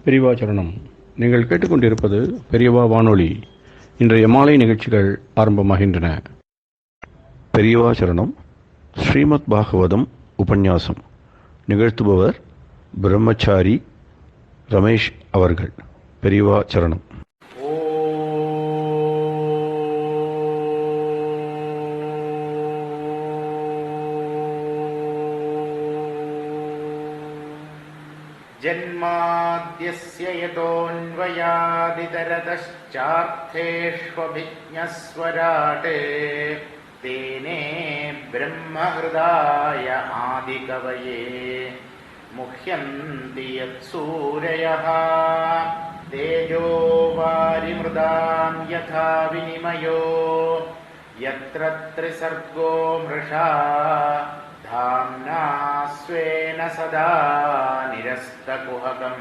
பெரியவா சரணம். நீங்கள் கேட்டுக்கொண்டிருப்பது பெரியவா வானொலி. இன்றைய மாலை நிகழ்ச்சிகள் ஆரம்பமாகின்றன. பெரியவா சரணம். ஸ்ரீமத் பாகவதம் உபன்யாசம் நிகழ்த்துபவர் பிரம்மச்சாரி ரமேஷ் அவர்கள். பெரியவா சரணம். जन्माद्यस्य यतोऽन्वयादितरतश्चार्थेष्वभिज्ञस्वराट् तेने ब्रह्महृदाय आदिकवये मुह्यन्ति यत्सूरयः तेजो वारिमृदां यथा विनिमयो यत्र त्रिसर्गो मृषा धाम्ना स्वेन सदा निरस्तकुहकं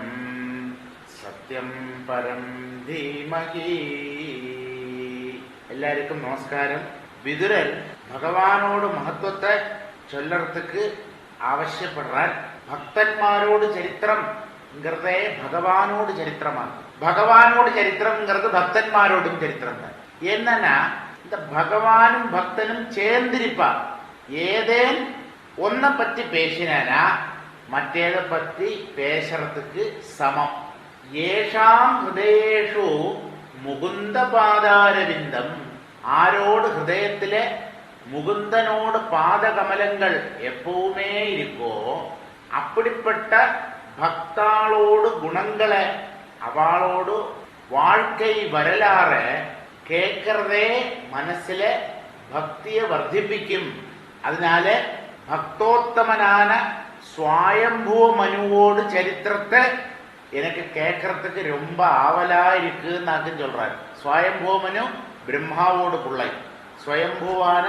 सत्यं परं धीमहि. எல்லாருக்கும் நமஸ்காரம். விதுரர் பகவானோடு மகத்துவத்தை சொல்லறதுக்கு அவசியப்படுறார். பக்தன்மாரோடு சரித்திரம்ங்கிறதே பகவானோடு சரித்திரமாகும். பகவானோடு சரித்திரம்ங்கிறது பக்தன்மாரோடும் சரித்திரம் தான். என்னன்னா இந்த பகவானும் பக்தனும் சேர்ந்திருப்பா. ஏதேன் ஒன்ன பத்தி பேசினா மற்றேதை பத்தி பேசுறதுக்கு சமம். ஏஷாம் ஹிருதயேஷு முகுந்த பாதாரவிந்தம். ஆரோடு ஹிருதயத்திலே முகுந்தனோடு பாதகமலங்கள் எப்பவுமே இருக்கோ அப்படிப்பட்ட பக்தாளோடு குணங்களை அவளோடு வாழ்க்கை வரலாற கேட்கறதே மனசுல பக்தியை வர்த்திப்பிக்கும். அதனால பக்தோத்தமனான சுவாயம்பூ மனுவோடு சரித்திரத்தை எனக்கு கேட்கறதுக்கு ரொம்ப ஆவலா இருக்குன்னு சொல்றாரு. சுவாயம்பூ மனு பிரம்மாவோடு புள்ளை, ஸ்வயம்பூவான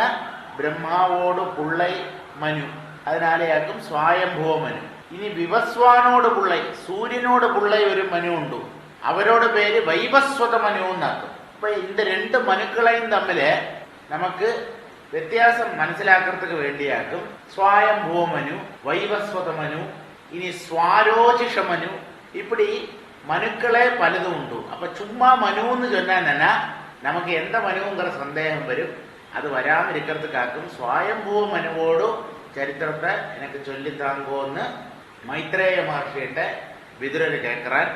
பிரம்மாவோடு புள்ளை மனு, அதனாலேயாக்கும் சுவாயம்பூ மனு. ഇനി വിവസ്വാനോട് പുള്ളൈ, സൂര്യനോട് പുള്ളൈ ഒരു മനു ഉണ്ട്, അവരോട് പേര് വൈവസ്വത മനു എന്നാക്കും. അപ്പൊ இந்த ரெண்டு மனுக்களையும் തമ്മില് നമുക്ക് വ്യത്യാസം മനസ്സിലാക്കുന്നതിന് വേണ്ടിയാക്കും സ്വായംഭൂവ മനു, വൈവസ്വത മനു, ഇനി സ്വാരോചിഷ മനു. இப்படி மனுக்களே பலதும் உண்டு. அப்ப சும்மா மனுன்னு சொன்னா நமக்கு எந்த மனுங்கிற சந்தேகம் வரும். அது வராம இருக்கிறதுக்காக்கும் ஸ்வயம்பூவ மனுவோடு சரித்திரத்தை எனக்கு சொல்லித்தாங்கோன்னு மைத்ரேய மகர்ஷியிட்ட விதுரர் கேட்கிறார்.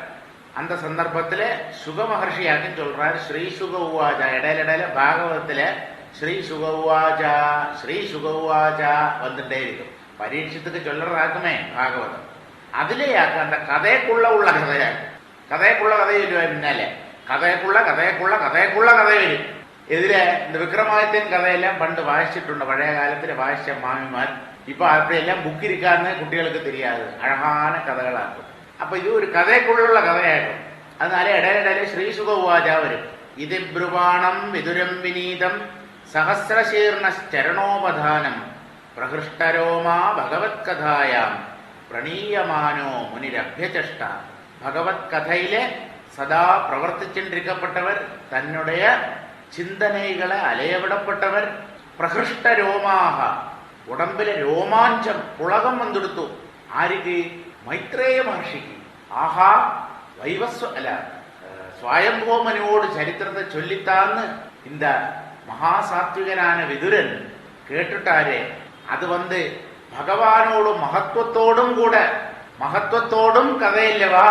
அந்த சந்தர்ப்பத்துல சுக மகர்ஷியாக்கும் சொல்றார் ஸ்ரீ சுக உவாஜா. இடையில பாகவதத்துல ஸ்ரீ சுக உவாஜா ஸ்ரீ சுக உவாஜா வந்துட்டே இருக்கும். பரீட்சத்துக்கு சொல்றதாக்குமே பாகவதம். அதுலேயாக்கும் அந்த கதைக்குள்ள உள்ள கதையாக்கும். கதைக்குள்ள கதை சொல்லுவார். முன்னாலே கதைக்குள்ள கதைக்குள்ள கதைக்குள்ள கதை வரும். எதிரே இந்த விக்ரமாதித்யன் கதையெல்லாம் பண்டு வாசிச்சுட்டு பழைய காலத்துல வாசிச்ச மாமிமார். இப்ப அப்படியெல்லாம் புக் இருக்காருன்னு குட்டிகளுக்கு தெரியாது. அழகான கதைகளாகும். அப்ப இது ஒரு கதைக்குள்ள கதையாகும். அதனால இடையில ஸ்ரீ சுக உவாஜா வரும். இது ப்ருவாணம் விதுரம் வினீதம் சகசிரசீர்ணச்சரணோபதானம் பிரகிருஷ்டரோமா பகவத் கதாயாம் பிரணீயமானோ முனிரபியச்சஷ்டா. பகவத் கதையிலே சதா பிரவர்த்திச்சென்றிருக்கப்பட்டவர், தன்னுடைய சிந்தனைகளை அலையவிடப்பட்டவர். பிரகிருஷ்ட ரோமாக, உடம்பில ரோமாஞ்சம் புலகம் வந்துடுத்து. ஆருக்கு? மைத்ரேய மகர்ஷிக்கு. ஆஹா, ஸ்வயம்பூமனுவோடு சரித்திரத்தை சொல்லித்தான்னு இந்த மகாசாத்விகனான விதுரன் கேட்டுட்டாரே, அது பகவானோடு மகத்துவத்தோடும் கூட மகத்துவத்தோடும் கதையில்லவா.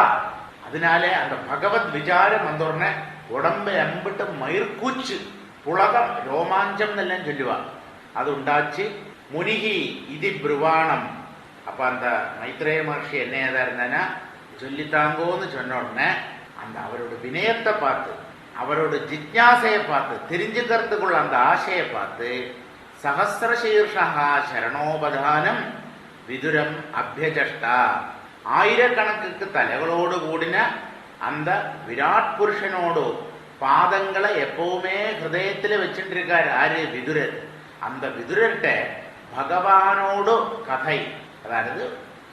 அதனால அந்த பகவத் விசாரம் வந்தோடனே உடம்பு அம்பிட்டு மயிர்கூச்சு புலகம் ரோமாஞ்சம் எல்லாம் சொல்லுவா. அது உண்டாச்சு. முனிகி இது ப்ருவாணம். அப்ப அந்த மைத்ரேய மகர்ஷி என்ன ஏதா இருந்தானா சொல்லித்தாங்கோன்னு சொன்ன உடனே அந்த அவரோட வினயத்தை பார்த்து, அவரோட ஜிக்ஞாசையை பார்த்து, தெரிஞ்சுக்கிறதுக்குள்ள அந்த ஆசையை பார்த்து சகசிரசீர்ஷா சரணோபதானம் விதுரம் அபியஜஷ்டா. ஆயிரக்கணக்குக்கு தலைகளோடு கூடின அந்த விராட் புருஷனோடு பாதங்களை எப்பவுமே ஹிருதயத்தில் வச்சுருக்காரு. ஆறு? விதுரர். அந்த விதுரர்கிட்ட பகவானோடு கதை, அதாவது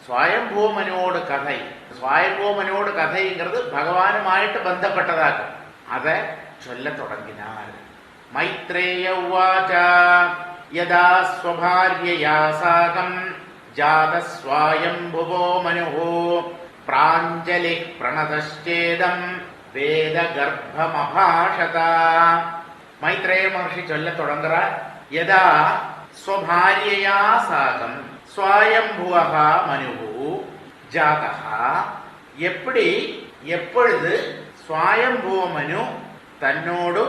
ஸ்வயம்பூமனோடு கதை. ஸ்வயம்பூமனோடு கதைங்கிறது பகவானுமாயிட்டு பந்தப்பட்டதாகும். அதை சொல்ல தொடங்கினார். மைத்ரேய உவாச்சா யதா ஸ்வபார்யயா சாகம் ஜாத ஸ்வயம்புவோ மனுஹோ பிராஞ்சலி பிரணதச்சேதம் வேதகர்ப்பமபாஷத. மைத்ரேய மகர்ஷி சொல்ல தொடங்குறார். யதா ஸ்வபாரியயா சாகம் ஸ்வயம்புவஹா மனுவு ஜாதஹா. எப்பொழுது ஸ்வயம்புவ மனு தன்னோடு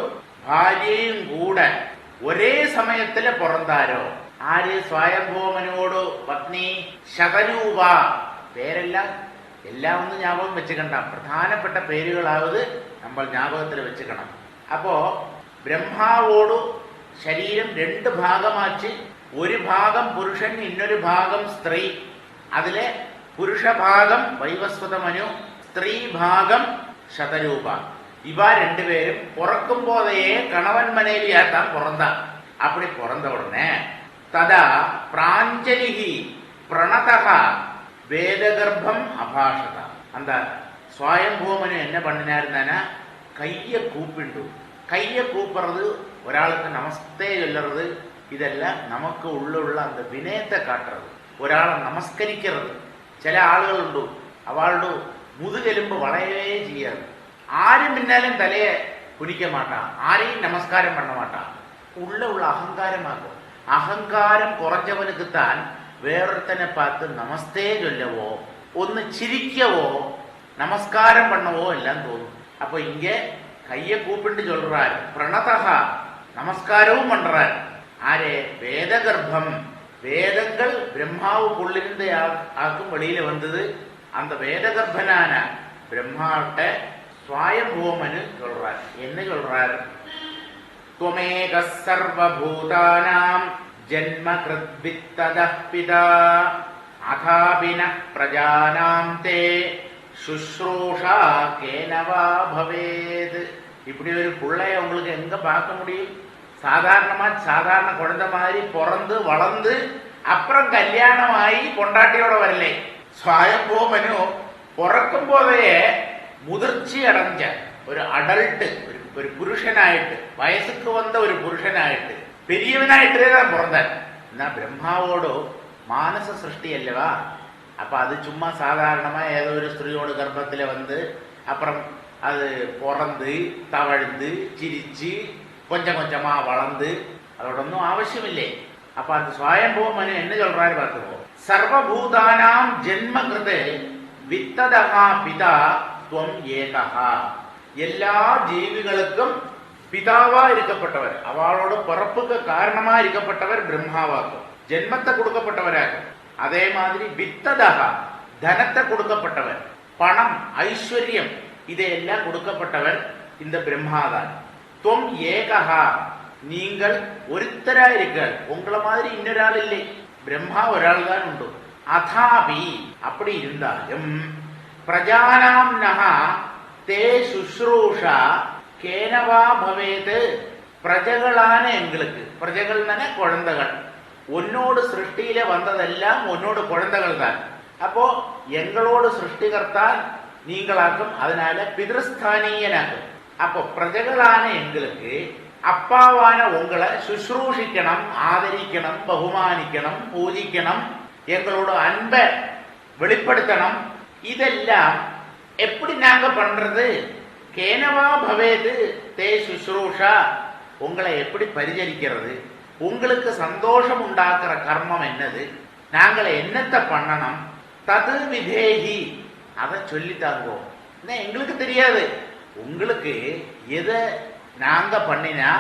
ഭാര്യയും കൂടെ ഒരേ സമയത്തില് പിറந்தாരോ. ആര്? സ്വയംഭൂമനോട് പത്നി ശതനൂപ. പേരെല്ലാം എല്ലാം ഒന്ന് ஞாபகம் വെച്ചുകണ്ട. പ്രധാനപ്പെട്ട പേരുകളാവത് നമ്മൾ ஞாபகത്തിൽ വെച്ചുക്കണം. അപ്പോ ബ്രഹ്മാവോട് ശരീരം രണ്ട് ഭാഗമാച്ച് ഒരു ഭാഗം പുരുഷൻ ഇന്നൊരു ഭാഗം സ്ത്രീ. അതിലെ പുരുഷഭാഗം വൈവസ്വത മനു, സ്ത്രീ ഭാഗം ശതരൂപ. இவ ரெண்டு பேரும் பிறக்கும் போதையே கணவன் மனைவியாத்தான் பிறந்தா. அப்படி பிறந்த உடனே ததா பிராஞ்சலிகி பிரணதகா வேதகர்ப்பம் அபாஷதா. அந்த ஸ்வயம்பூமனு என்ன பண்ணினாருன்னா கைய கூப்பிண்டு. கைய கூப்பிடுறது, ഒരാൾക്ക് நமஸ்தே சொல்லுறது, இதெல்லாம் நமக்கு உள்ள அந்த வினயத்தை காட்டுறது. ഒരാളെ நமஸ்கரிக்கிறது. ചില ആളുകളുണ്ട്, അവളുടെ മുതുകെലുമ്പ് വളയவே ചെയ്യാറ്. ஆறு முன்னாலும் தலையை குடிக்க மாட்டான், ஆரையும் நமஸ்காரம் பண்ண மாட்டான். உள்ள அகங்காரமாகும். அகங்காரம் குறைஞ்சவனுக்குத்தான் வேறொருத்தனை பார்த்து நமஸ்தே சொல்லவோ ഒന്ന് ചിരിക്കவோ நமஸ்காரம் பண்ணவோ எல்லாம் தோணும். அப்போ இங்க கையை கூப்பிட்டு சொல்றாரு பிரணதகா, நமஸ்காரவும் பண்றாரு. ஆரே? வேதகர்ப்பம். வேதங்கள் பிரம்மாவுக்குள்ளிருந்து ஆக்கும் வெளியில வந்தது. அந்த வேதகர்ப்பனான பிரம்மாட்ட ஸ்வயம்பூமனு சொல்றார். என்ன சொல்றார்? துவமேக சர்வபூதானாம் ஜன்ம கிருத்வித்ததः பிதா அதாபின பிரஜானாம் தே சுஷ்ரூஷா கேனவா பவேத். இப்படி ஒரு பிள்ளைய உங்களுக்கு எங்க பார்க்க முடியும்? சாதாரண குழந்தை மாதிரி பிறந்து வளர்ந்து அப்புறம் கல்யாணமாயி பொண்டாட்டியோட வரலை. ஸ்வயம்பூமனு பிறக்கும் போதே முதிர்ச்சி அடைஞ்ச ஒரு அடல்ட்டு, ஒரு புருஷனாயிட்டு, வயசுக்கு வந்த ஒரு புருஷனாயிட்டு, பெரியவனாயிட்டே தான் பிறந்தார். பிரம்மாவோடு மானச சிருஷ்டி அல்லவா. அப்ப அது சும்மா சாதாரணமா ஏதோ ஒரு ஸ்திரீயோட கர்ப்பத்துல வந்து அப்புறம் அது பிறந்து தவழ்ந்து சிரிச்சு கொஞ்சம் கொஞ்சமா வளர்ந்து அதோட ஒன்றும் அவசியம் இல்லை. அப்ப அந்த ஸ்வயம்பூமனு என்ன சொல்றாரு பார்த்துக்கோ. சர்வபூதானாம் ஜென்ம கிருது வித்ததகா பிதா துவம் ஏகஹா. எல்லா ஜீவிகளுக்கும் பிதாவா இருக்கப்பட்டவர், அவளோட பிறப்புக்கு காரணமா இருக்கப்பட்டவர் பிரம்மாவாக்கும், ஜென்மத்தை கொடுக்கப்பட்டவராகும். அதே மாதிரி வித்ததகா, தனத்தை கொடுக்கப்பட்டவர், பணம் ஐஸ்வர்யம் இதையெல்லாம் கொடுக்கப்பட்டவர் இந்த பிரம்மாதான். துவம் ஏகஹா, நீங்கள் ஒருத்தரா இருக்க, உங்களை மாதிரி இன்னொரு ஆள் இல்லை, பிரம்மா ஒரு ஆள் தான் உண்டு. அதாபி, அப்படி இருந்தாலும் பிரஜானாம் நகா தே சுஷ்ரூஷா கேனவா பவேது. பிரஜகளான எங்களுக்கு, பிரஜகள் தானே குழந்தைகள், உன்னோடு சிருஷ்டியில வந்ததெல்லாம் உன்னோட குழந்தைகள் தான். அப்போ எங்களோட சிருஷ்டிகர்த்தான் நீங்களாக்கும், அதனால பிதஸ்தானியனாக்கும். அப்போ பிரஜகளான எங்களுக்கு அப்பாவான உங்களை சுஷ்ரூஷிக்கணும், ஆதரிக்கணும், பகுமானிக்கணும், பூஜிக்கணும், எங்களோட அன்பை வெளிப்படுத்தணும். இதெல்லாம் எப்படி நாங்க பண்றது? கேனவா பவேது தே சுஷ்ரூஷா, உங்களை எப்படி பரிசரிக்கிறது? உங்களுக்கு சந்தோஷம் உண்டாக்குற கர்மம் என்னது? நாங்களை என்னத்தை பண்ணணும்? தது விதேகி, அதை சொல்லித்தாங்கோ. எங்களுக்கு தெரியாது, உங்களுக்கு எதை நாங்க பண்ணினா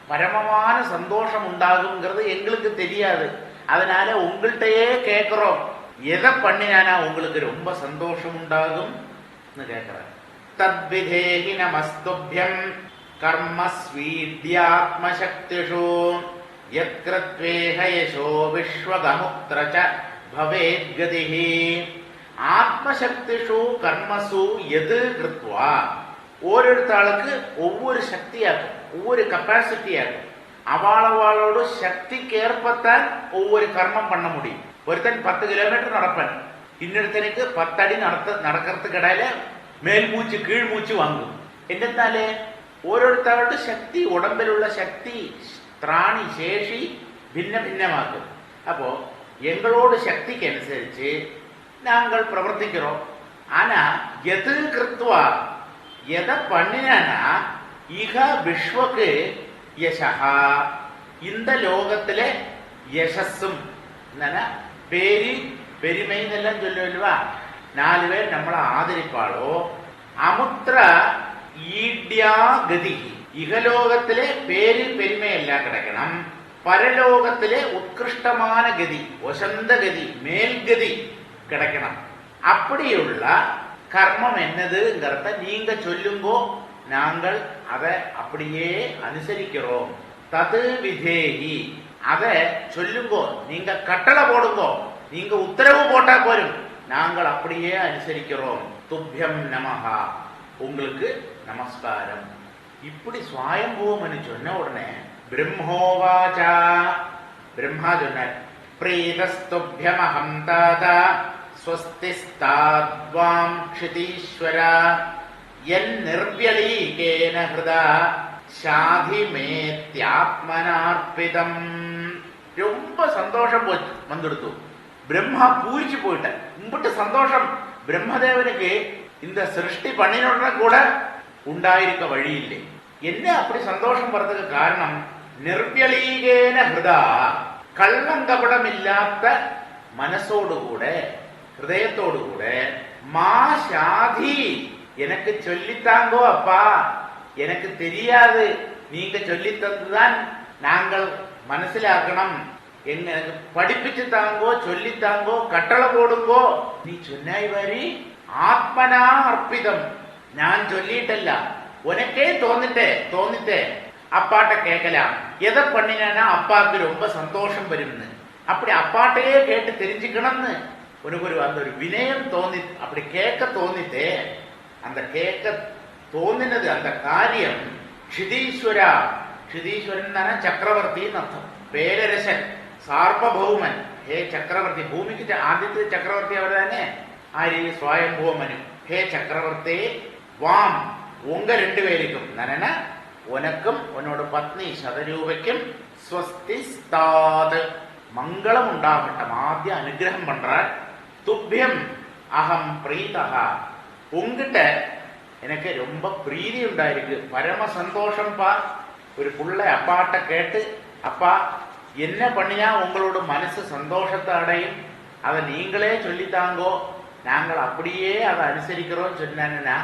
பரமமான சந்தோஷம் உண்டாகுங்கிறது எங்களுக்கு தெரியாது. அதனால உங்கள்கிட்டயே கேட்கிறோம், எதை பண்ணினா உங்களுக்கு ரொம்ப சந்தோஷம் உண்டாகும் கேட்கிறார். தத்விதேகி நமஸ்துப்யம் கர்மஸ்வீத்யாத்மசக்திஷு யத்கிருத்வேஹ யசோ விஸ்வகமுத்ரச பவேத் கதிஹி. ஆத்மசக்திஷு கர்மசு எது கிருத்வா, ஓரிடத்தாளுக்கு ஒவ்வொரு சக்தியாகும், ஒவ்வொரு கெப்பாசிட்டியாகும். அவளோட சக்திக்கு ஏற்பத்தான் ஒவ்வொரு கர்மம் பண்ண முடியும். ஒருத்தன் 10 கிலோமீட்டர் நடப்பன், இன்னொருத்தனுக்கு 10 அடி நடக்கிறதுக்கு இடையில மேல் மூச்சு கீழ் மூச்சு வாங்கும். என்னத்தாலே ഓരോരുത്തരുടെ ശക്തി, ഉടമ്പിലുള്ള ശക്തി, ത്രാണി, ശേഷി ഭിന്ന ഭിന്നമാക്കും. அப்போ எங்களோட சக்திக்கு அனுசரிச்சு நாங்கள் பிரவர்த்திக்கிறோம். ஆனா எது கிருத்வா எதை பண்ணினா இக விஸ்வக்கு யசஹா இந்த லோகத்திலே யசஸும் பேரி பெருமைன்னெல்லாம் சொல்லுவா 4 பேர் நம்மளை ஆதரிப்பாளோ அமுத்திர ஈட்யா கதி இகலோகத்திலே பேரு பெருமை எல்லாம் கிடைக்கணும் பரலோகத்திலே உத்கிருஷ்டமான கதி வசந்த கதி மேல்கதி கிடைக்கணும் அப்படியுள்ள கர்மம் என்னதுங்கிறத நீங்க சொல்லுங்கோ நாங்கள் அதை அப்படியே அனுசரிக்கிறோம் தது விதேகி அதை சொல்லுங்கோ நீங்க கட்டளை போடுங்கோ நீங்க உத்தரவு போட்டா போரும் நாங்கள் அப்படியே அனுசரிக்கிறோம் துப்யம் நமஹா உங்களுக்கு நமஸ்காரம் இப்படி சுவாயம்பூவம்னு சொன்ன உடனே பிரம்மோவாச்சா பிரம்மா சொன்னார் பிரீதஸ்துப்யமஹம் தாதா ஸ்வஸ்திஸ்தாத்வாம் க்ஷிதீஸ்வரா என் நிர்வியலீகேன ஹிருதா சாதி மேத்யாத்மனார்ப்பிதம் ரொம்ப சந்தோஷம் வந்துடுத்து பிரம்மா பூரிச்சு போயிட்டேன் கும்பிட்டு சந்தோஷம் பிரம்மதேவனுக்கு இந்த சிருஷ்டி பண்ணினோட கூட உண்டாயிருக்க வழி இல்லை என்ன அப்படி சந்தோஷம் வர்றதுக்கு காரணம் நிர்வியலீகேன ஹிருதா கள்ளங்கபடம் இல்லாத மனசோடு கூட ஹிருதயத்தோடு கூட மா சாதி எனக்கு சொல்லித்தாங்கோ அப்பா எனக்கு தெரியாது நீங்க சொல்லி தந்துதான் நாங்கள் மனசிலாக்கணும் எனக்கு படிப்பிச்சு தாங்கோ சொல்லித்தாங்கோ கட்டளை போடுங்கோ நீ சொன்னாய் வரி ஆத்மனா அர்ப்பிதம் நான் சொல்லிட்டல்ல உனக்கே தோന്നിட்டே அப்பாட்ட கேட்கலாம் எதை பண்ணினா அப்பாவுக்கு ரொம்ப சந்தோஷம் வரும்னு அப்படி அப்பாட்டையே கேட்டு தெரிஞ்சுக்கணும்னு உனக்கு அந்த ஒரு வினயம் தோணி அப்படி கேட்க தோணித்தே அந்த கேட்க தோന്നിனது அந்த காரியம் க்ஷிதீஸ்வரா க்ஷிதீஸ்வரன் சக்கரவர்த்தின்னு அர்த்தம் பேரரசன் சார்வபௌமன் ஹே சக்கரவர்த்தி பூமிக்கு ആദ്യത്തെ ചക്രവർത്തി അവരാനെ ആര് സ്വയംഭൂമനും ഹേ ചക്രവർത്തി വാം உங்க 2 பேருக்கும் நானே உனக்கும் உன்னோட பத்னி சதரூபைக்கும் ஸ்வஸ்தி ஸ்தாத் மங்களம் உண்டாகட்டும் ஆദ്യ அனுகிரகம் பண்றார் துப்யம் அகம் பிரீதஹா உங்கிட்ட எனக்கு ரொம்ப பிரீதி உண்டாயிருக்கு பரம சந்தோஷம் பா ஒரு புள்ள அப்பாட்ட கேட்டு அப்பா என்ன பண்ணினா உங்களோட மனசு சந்தோஷத்தை அடையும் அதை நீங்களே சொல்லித்தாங்கோ நாங்கள் அப்படியே அதை அனுசரிக்கிறோம் சொன்னா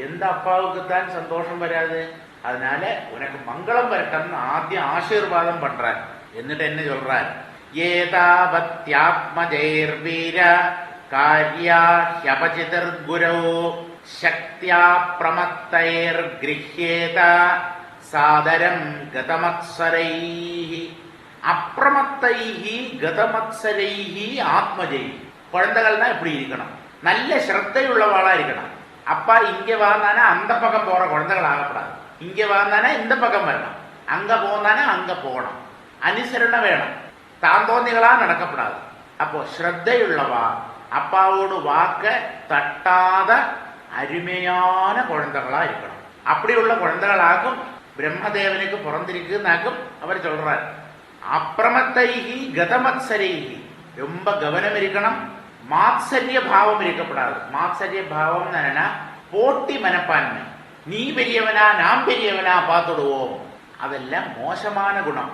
எந்த அப்பாவுக்கு தான் சந்தோஷம் வராது அதனால உனக்கு மங்களம் வரட்டும்னு ஆദ്യം ஆசீர்வாதம் பண்றார் എന്നിട്ട് என்ன சொல்றார் ஏதாவத்யாத்மஜைர்வீர கார்யா ஹ்யபசிதர் குரோ சக்தியா பிரமத்தைர்கிருஹ்யேத சாதரம் கதமத்சரைஹி அப்பிரமத்தைஹி கதமத்சரைஹி ஆத்மஜைஹி குழந்தைகள்னா இப்படி இருக்கணும் நல்ல ஸ்ரத்தையுள்ளவாளா இருக்கணும் அப்பா இங்க வாழ்ந்தானே அந்த பக்கம் போற குழந்தைகள் ஆகக்கூடாது இங்க வாழ்ந்தானே இந்த பக்கம் வரணும் அங்க போனானே அங்க போகணும் அனுசரணை வேணும் தான் தோന്നിகளா நடக்கப்படாது அப்போ ஸ்ரத்தையுள்ளவா அப்பாவோடு வாக்க தட்டாத அருமையான குழந்தைகளா இருக்கணும் அப்படி உள்ள குழந்தைகளாகும் பிரம்மதேவனுக்கு பிறந்திருக்குன்னாக்கும் அவர் சொல்றார் அப்பிரமத்தைஹி கதமத்சரைஹி ரொம்ப கவனம் இருக்கணும் மாத்சரிய பாவம் இருக்கப்படாது மாத்சரிய பாவம் என்னன்னா போட்டி மனப்பான்மை நீ பெரியவனா நாம் பெரியவனா பார்த்துடுவோம் அதெல்லாம் மோசமான குணம்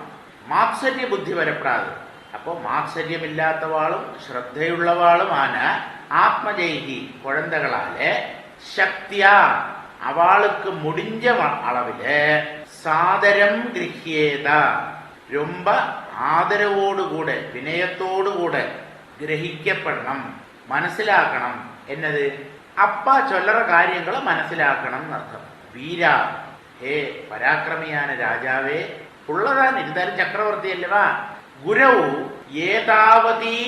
மாத்சரிய புத்தி வரப்படாது அப்போ மாத்சரியம் இல்லாதவாளும் ஸ்ரத்தையுள்ளவாளுமான ஆத்மஜெய்கி குழந்தைகளால சக்தியா அவளுக்கு முடிஞ்ச அளவில் சாதரம் கிரஹ்யேதா ரொம்ப ஆதரவோடு கூட வினயத்தோடு கூட கிரகிக்கப்படணும் മനസ്സിലാക്കണം എന്നത് அப்பா சொல்ற காரியங்களை മനസ്സിലാക്കണം அர்த்தம் வீரா ஹே பராக்கிரமியான ராஜாவே உள்ளதான் இருந்தாலும் சக்கரவர்த்தி அல்லவா குரவு ஏதாவதி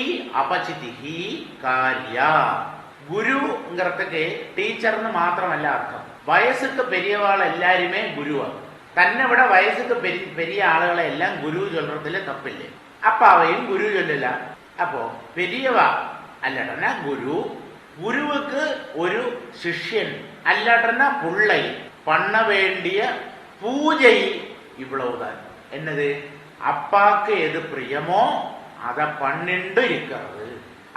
அபசிதிஹி காரியா குருங்கிறதுக்கு டீச்சர்னு മാത്രമല്ല அர்த்தம் வயசுக்கு பெரியவாள் எல்லாருமே குருவா തന്നെ விட வயசுக்கு பெரிய ஆளுகளை எல்லாம் குரு சொல்றதுல தப்பில்லை அப்பாவையும் குரு சொல்லல அப்போ பெரியவா அல்லடனா குரு குருவுக்கு ஒரு சிஷ்யன் அல்லடனா புள்ளை பண்ண வேண்டிய பூஜை இவ்வளவுதான் என்னது அப்பாக்கு எது பிரியமோ அதை பண்ணிண்டு இருக்கிறது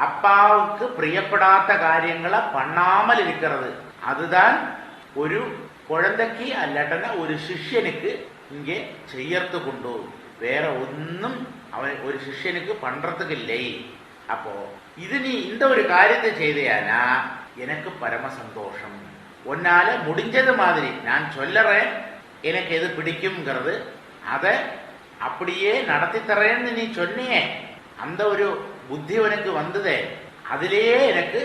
அப்பாவுக்கு பிரியப்படாத காரியங்களை பண்ணாமல் இருக்கிறது. அதுதான் ஒரு குழந்தைக்கு அல்லாட்டன ஒரு சிஷ்யனுக்கு இங்கே செய்யறதுக்கு உண்டு. வேற ஒன்னும் அவன் ஒரு சிஷ்யனுக்கு பண்றதுக்கு இல்லை. அப்போ இது நீ இந்த ஒரு காரியத்தை செய்தையானா எனக்கு பரம சந்தோஷம். உன்னால முடிஞ்சது மாதிரி நான் சொல்லறேன், எனக்கு எது பிடிக்கும்ங்கிறது அதை அப்படியே நடத்தி தரேன்னு நீ சொன்னியே, அந்த ஒரு புத்தி உனக்கு வந்ததே, அதிலேயே எனக்கு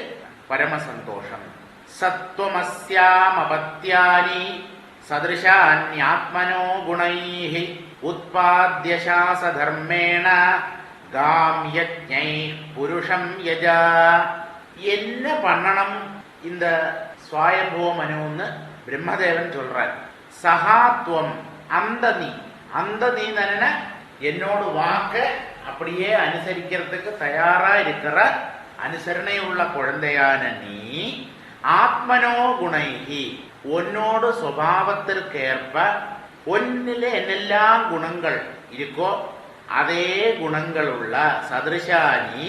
பரம சந்தோஷம். சத்வமஸ்யாமபத்யானி சதிருஷான்யாத்மனோ குணைஹி உத்பாத்யசாச தர்மேண காம் யஜ்ஞை புருஷம் யஜா. என்ன பண்ணணும் இந்த ஸ்வயம்புவ மனுன்னு பிரம்மதேவன் சொல்றார். சகாத்வம், அந்த நீ தான என்னோட வாக்க அப்படியே அனுசரிக்கிறதுக்கு தயாரா இருக்கிற அனுசரணை உள்ள குழந்தையான நீ, ஆத்மனோ குணைகி, உன்னோட சுபாவத்திற்கேற்ப ஒன்னில என்னெல்லாம் குணங்கள் இருக்கோ அதே குணங்கள் உள்ள சதிருஷானி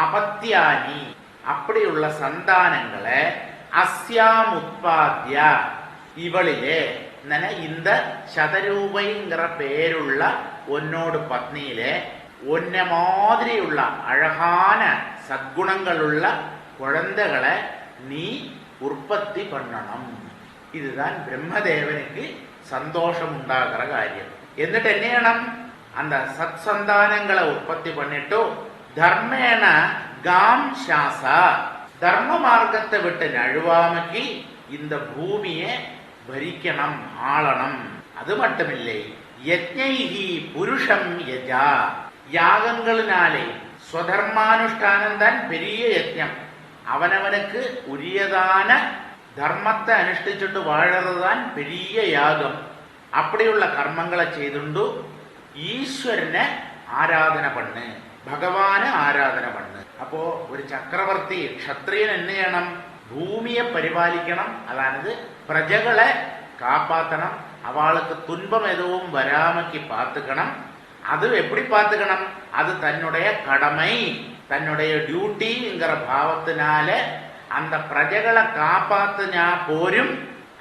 அபத்தியானி, அப்படியுள்ள சந்தானங்களை அஸ்யாம் உத்பாத்ய, இவளிலே இந்த சதரூபைங்கிற பேருள்ள உன்னோடு பத்னியிலே ஒன்ன மாதிரியுள்ள அழகான சத்குணங்களுள்ள குழந்தைகளை நீ உற்பத்தி பண்ணணும். இதுதான் பிரம்மதேவனுக்கு சந்தோஷம் உண்டாகிற காரியம். എന്നിട്ട് என்ன ചെയ്യണം? அந்த சத் சந்தானங்களை உற்பத்தி பண்ணிட்டு தர்மேன காம் சாச, தர்ம மார்க்கத்தை விட்டு நழுவாமக்கி இந்த பூமியை பரிக்கணும், ஆளணும். அது மட்டுமில்லை, யஜ்ஞைஹி புருஷம் யஜா, யாகங்களினாலே ஸ்வதர்மானுஷ்டானம் தான் பெரிய யஜ்ஞம். அவனவனுக்கு உரியதான தர்மத்தை அனுஷ்டிச்சுட்டு வாழறதுதான் பெரிய யாகம். அப்படியுள்ள கர்மங்களை செய்துண்டு ஈஸ்வரனை ஆராதனை பண்ணு, பகவான ஆராதனை பண்ணு. அப்போ ஒரு சக்கரவர்த்தி க்ஷத்ரியன் என்ன ചെയ്യണം? பூமியை பரிபாலிக்கணும், அதாவது பிரஜைகளை காப்பாற்றணும், அவளுக்கு துன்பம் எதுவும் வராமக்கி பார்த்துக்கணும். அது எப்படி பார்த்துக்கணும்? அது தன்னுடைய கடமை, தன்னுடைய டியூட்டிங்கிற பாவத்தினால அந்த பிரஜைகளை காப்பாத்தினா போரும்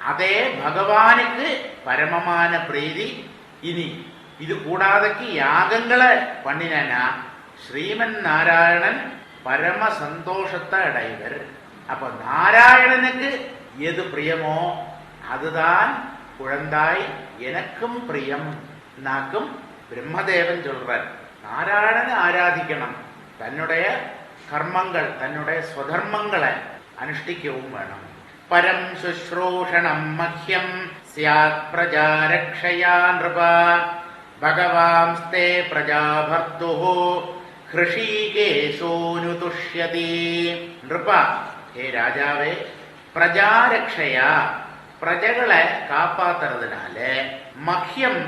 அதே பகவானுக்கு பரமமான பிரீதி. இனி இது கூடாதக்கு யாகங்களை பண்ணினா ஸ்ரீமன் நாராயணன் பரம சந்தோஷத்தை அடைவர். அப்ப நாராயணனுக்கு எது பிரியமோ அதுதான் குழந்தாய் எனக்கும் பிரியம். நாக்கும் பிரம்மதேவன் சொல்றார், நாராயணனை ஆராதிக்கணும், தன்னுடைய கர்மங்கள் தன்னுடைய ஸ்வதர்மங்களை அனுஷ்டிக்கவும் வேணும். பரம் சுஸ்ரூஷணம் மஹ்யம் ஸ்யாத் பிரஜாரக்ஷயா நிருபா பகவாம்ஸ்தே பிரஜாபர்துஹு ஹ்ருஷீகேஷோனுதுஷ்யதி. நிருபா, ஹே ராஜாவே, பிரஜாரக்ஷயா, பிரஜைகளை காப்பாத்துறதுனால மஹ்யம்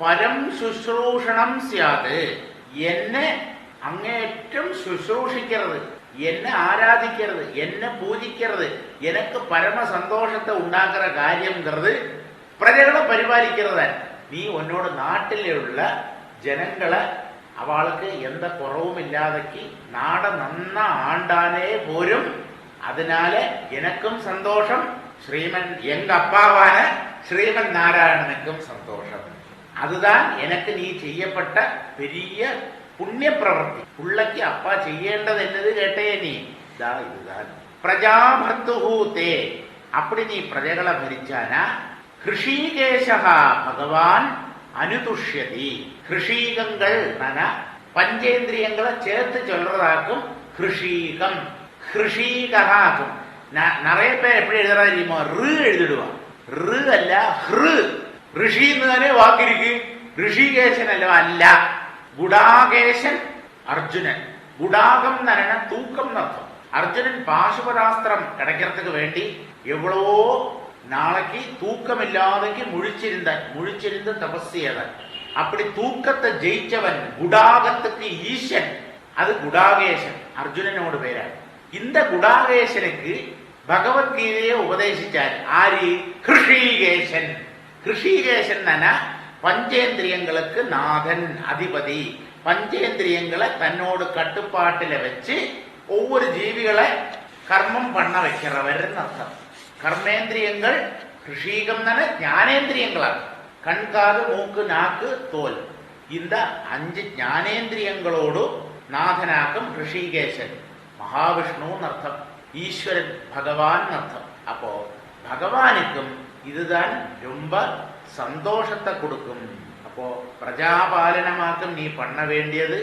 பரம் சுஸ்ரூஷணம் சியாது, என்ன അങ്ങേറ്റം ശുശ്രൂഷിக்கிறது, എന്നെ ആരാധിக்கிறது, എന്നെ പൂജിக்கிறது, எனக்கு பரம சந்தோஷத்தை உண்டாக்குற காரியம்ங்கிறது பிரஜைகளை பரிபாலிக்கிறது. நீ உன்னோட நாட்டிலே உள்ள ஜனங்களை அவளுக்கு எந்த குறவும் இல்லாதக்கு நாட நன்னா ஆண்டானே போரும். அதனால எனக்கும் சந்தோஷம், ஸ்ரீமன் எங்க அப்பாவான ஸ்ரீமன் நாராயணனுக்கும் சந்தோஷம். அதுதான் எனக்கு நீ செய்யப்பட்ட பெரிய புண்ணிய பிரவர்த்தி. பிள்ளைக்கு அப்பா செய்யேண்டது என்னது கேட்டே நீ, இதுதான் பிரஜாபர்த்துஹூதே. அப்படி நீ பிரஜைகளை பரிச்சானா ஹிருஷீகேஷா பகவான் அனுதுஷ்யதி. ஹிருஷீகங்கள் பஞ்சேந்திரியங்களை சேர்த்து சொல்றதாக்கும் ஹிருஷீகம், ஹிருஷீகாகும். நிறைய பேர் எப்படி எழுதுறா தெரியுமா? ரு எழுதிடுவான். ரு அல்ல ஹ்ரு. ഋഷിന്ന് തന്നെ വാക്കിരിക്ക്. ഋഷികേശൻ അല്ല. ഗുഡാകേശൻ അർജുനൻ. ഗുഡാകം എന്ന് പറഞ്ഞാൽ തൂക്കം എന്നർത്ഥം. അർജുനൻ പാശുപതാസ്ത്രം കിടக்கிறதுக்கு വേണ്ടി എവ്വളോ நாளைக்கு தூக்கமில்லாதக்கு முழிச்சிருந்து தபஸ் செய்யவன். அப்படி தூக்கத்தை ஜெயிச்சவன் குடாகத்துக்கு ஈசன். அது குடாகேசன், அர்ஜுனனோட பேர. இந்த குடாகேசனுக்கு பகவத்கீதையை உபதேசிச்சார். ஆரி? ஹிருஷிகேசன். ஹிருஷிகேசன் பஞ்சேந்திரியங்களுக்கு நாதன், அதிபதி. பஞ்சேந்திரியங்களை தன்னோடு கட்டுப்பாட்டில வச்சு ஒவ்வொரு ஜீவிகளை கர்மம் பண்ண வைக்கிறவர்னு அர்த்தம். கர்மேந்திரியங்கள் ரிஷீகம் தானே ஞானேந்திரியங்களா, கண் காது மூக்கு நாக்கு தோல், இந்த 5 ஞானேந்திரியங்களோடு நாதனாக்கும் ரிஷிகேசன் மகாவிஷ்ணுன்னு அர்த்தம், ஈஸ்வரன் பகவான் அர்த்தம். அப்போ பகவானுக்கும் இதுதான் ரொம்ப சந்தோஷத்தை கொடுக்கும். அப்போ பிரஜாபாலனமாக்கும் நீ பண்ண வேண்டியது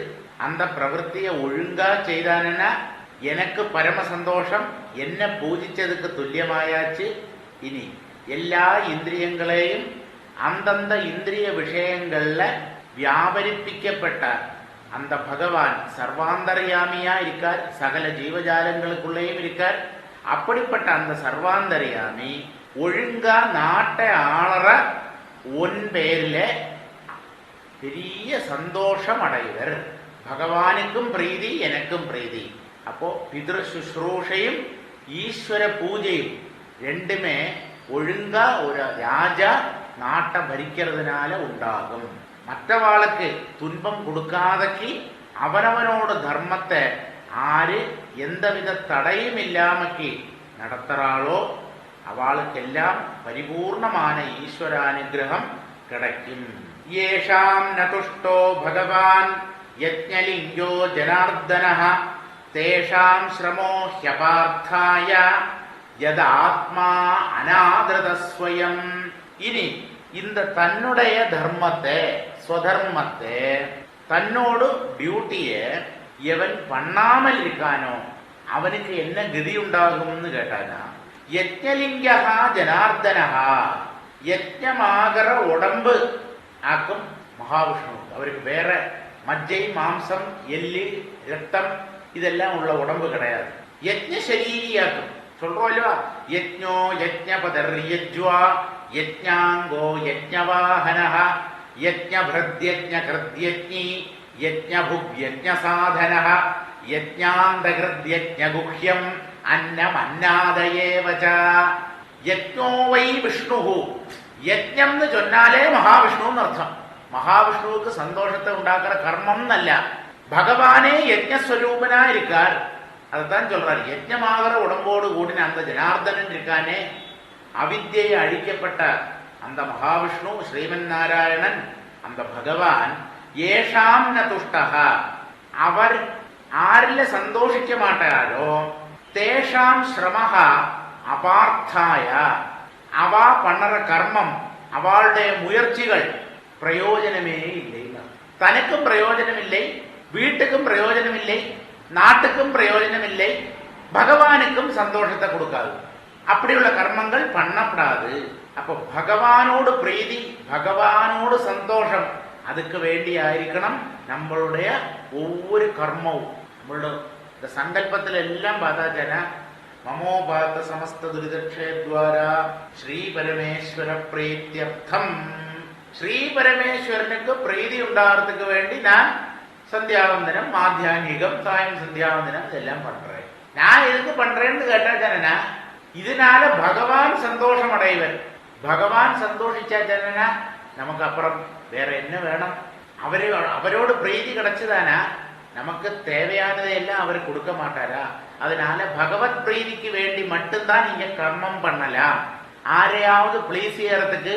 அந்த பிரவൃத்தியை ஒழுங்கா செய்தானா எனக்கு பரம சந்தோஷம், என்ன பூஜிச்சதுக்கு துல்லியமாயாச்சு. இனி எல்லா இந்திரியங்களையும் அந்தந்த இந்திரிய விஷயங்கள்ல வியாபரிப்பிக்கப்பட்ட அந்த பகவான் சர்வாந்தர்யாமியா இருக்கார், சகல ஜீவஜாலங்களுக்குள்ளேயும் இருக்கார். அப்படிப்பட்ட அந்த சர்வாந்தர்யாமி ஒழுங்கா நாட்டை ஆளற ஒன் பேர்ல பெரிய சந்தோஷம் அடைவர். பகவானுக்கும் பிரீதி, எனக்கும் பிரீதி. அப்போ பிதிரு சுശ്രൂഷയും ஈஸ்வர பூஜையும் ரெண்டுமே ஒழுங்கா ஒரு ராஜா நாட்டை பரிக்கிறதுனால உண்டாகும். மற்றவாளுக்கு துன்பம் கொடுக்காதக்கு அவனவனோட தர்மத்தை ஆறு எந்தவித தடையும் இல்லாமக்கு நடத்துறாளோ அவளுக்கெல்லாம் பரிபூர்ணமான ஈஸ்வரானுகிரகம் கிடைக்கும். ஏஷாம் நதுஷ்டோ பகவான் யஜ்ஞலிங்கோ ஜனார்தனः தேஷாம் ஸ்ரமோ ஹ்யபார்த்தாய யத் ஆத்மா அநாதிருதஸ்வயம். இனி இந்த தன்னுடைய தர்மத்தை ஸ்வதர்மத்தை தன்னோடு டியூட்டியை எவன் பண்ணாமல் இருக்கானோ அவனுக்கு என்ன கதி உண்டாகும்னு கேட்டானா, யஜ்ஞலிங்கா ஜனார்தனஹா, யஜ்ஞமாகற உடம்பு ஆக்கும் மகாவிஷ்ணு. அவருக்கு வேற மஜ்ஜை மாம்சம் எள்ளு ரத்தம் இதெல்லாம் உள்ள உடம்பு கிடையாது. யஜ்ஞ சரீரியாக்கும் சொல்றோம் இல்லவா, யஜ்ஞோ யஜ்ஞபதர் யஜ்வா யஜ்ஞாங்கோ யஜ்ஞவாஹனஹ யஜ்ஞப்ரத்யஜ்ஞ கிருத்யஜ்ஞி யஜ்ஞபுக்யஜ்ஞ சாதனஹ யஜ்ஞாந்தகிருத்யஜ்ஞ குஹ்யம் அன்னம் அன்னாதயேவச. யஜ்ஞோ வை விஷ்ணுஹு, யஜ்ஞம்னு சொன்னாலே மகாவிஷ்ணுன்னு அர்த்தம். மகாவிஷ்ணுவுக்கு சந்தோஷத்தை உண்டாக்குற கர்மம் அல்ல, பகவானே யஜ்ஞஸ்வரூபனா இருக்கார். அதைத்தான் சொல்றார், யஜ்ஞமாகிற உடம்போடு கூடின அந்த ஜனார்தனன் இருக்கானே, அவித்யை அழிக்கப்பட்ட அந்த மகாவிஷ்ணு ஸ்ரீமன் நாராயணன் அந்த பகவான் ஏஷாம் ந துஷ்டஹா, அவர் ஆரில் சந்தோஷிக்க மாட்டாரோ தேஷாம் ஸ்ரமஹா அபார்த்தாய, அவா பண்ணற கர்மம் அவளுடைய முயற்சிகள் பிரயோஜனமே இல்லை. தனக்கும் பிரயோஜனம் இல்லை, வீட்டுக்கும் பிரயோஜனம் இல்லை, நாட்டுக்கும் பிரயோஜனம் இல்லை, பகவானுக்கும் சந்தோஷத்தை கொடுக்காது. அப்படி உள்ள கர்மங்கள் பண்ணப்படாது. அப்போ பகவானோடு பிரீதி, பகவானோடு சந்தோஷம், அதுக்கு வேண்டி ஆയിരിക്കണം நம்மளுடைய ஒவ்வொரு கர்மവും. நம்மளோட இந்த சங்கல்பத்தில் எல்லாம் பார்த்தாச்சேனா, மமோபாத்த சமஸ்த துரிதக்ஷேத்வாரா ஸ்ரீ பரமேஸ்வர பிரீத்தியர்த்தம், ஸ்ரீ பரமேஸ்வரனுக்கு பிரீதி உண்டாகிறதுக்கு வேண்டி நான் சந்தியாவந்தனம், மாத்தியான்மிகம், சாயம் சந்தியாவந்தனம் இதெல்லாம் பண்றேன். நான் எதுக்கு பண்றேன்னு கேட்டா, இதனால பகவான் சந்தோஷம் அடைவர். பகவான் சந்தோஷிச்சா ஜனனா நமக்கு அப்புறம் வேற என்ன வேணும்? அவரோட பிரீதி கிடைச்சதானா நமக்கு தேவையானதை எல்லாம் அவர் கொடுக்க மாட்டாரா? அதனால பகவத் பிரீதிக்கு வேண்டி மட்டும்தான் நீங்க கர்மம் பண்ணலாம். ஆரையாவது பிளீஸ் செய்யறதுக்கு,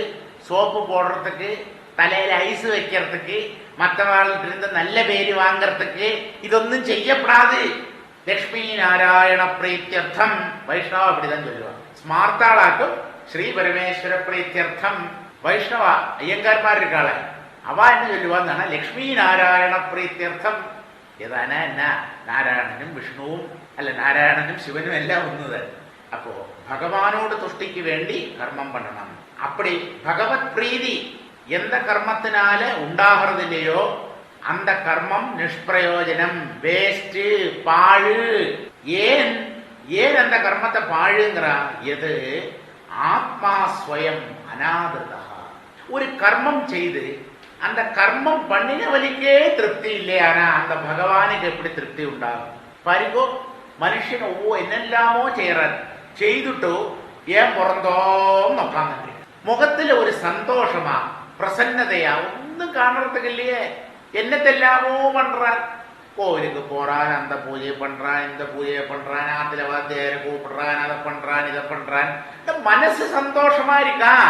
சோப்பு போடுறதுக்கு, தலையில ஐஸ் வைக்கிறதுக்கு, மற்றவாழ்கிட்ட இருந்து நல்ல பேரு வாங்கறதுக்கு இதொன்னும் செய்யப்படாது. லட்சுமி நாராயண பிரீத்தியர்த்தம் வைஷ்ணவ அப்படிதான் சொல்லுவாங்க. ஸ்மார்த்தாளாக்கும் ஸ்ரீ பரமேஸ்வர பிரீத்தியர்த்தம் வைஷ்ணவா ஐயங்கார்மார் இருக்காள, அவா என்ன சொல்லுவாங்கன்னா லட்சுமி நாராயண பிரீத்தியர்த்தம். ஏதானா என்ன, நாராயணனும் விஷ்ணுவும் அல்ல, நாராயணனும் சிவனும் எல்லாம் ஒண்ணுதான். அப்போ பகவானோடு துஷ்டிக்கு வேண்டி கர்மம் பண்ணணும். அப்படி பகவத் பிரீதி எந்த கர்மத்தினால உண்டாகிறது இல்லையோ அந்த கர்மம் நிஷ்பிரயோஜனம், வேஸ்ட், பாழு. ஏன் ஏன் அந்த கர்மத்தை பாழுங்கிறா? எது? ஆத்மா ஸ்வயம் அநாதிருதா. ஒரு கர்மம் செய்து அந்த கர்மம் பண்ணினவனுக்கே திருப்தி இல்லையானா அந்த பகவானுக்கு எப்படி திருப்தி உண்டாகும்? பாருங்கோ, மனுஷன் என்னெல்லாமோ செய்யறாரு, செய்துட்டு ஏன் பிறந்தோம் உட்காந்து முகத்துல ஒரு சந்தோஷமா பிரசன்னதையா ஒன்னும் காணறதுக்கு இல்லையே. என்னத்தெல்லாமோ பண்றார். கோவிலுக்கு போறான், அந்த பூஜையை பண்றான், இந்த பூஜையை பண்றான், ஆத்துல வாத்தியார கூப்பிடுறான், அதை பண்றான், இதை பண்றான். இந்த மனசு சந்தோஷமா இருக்கான்.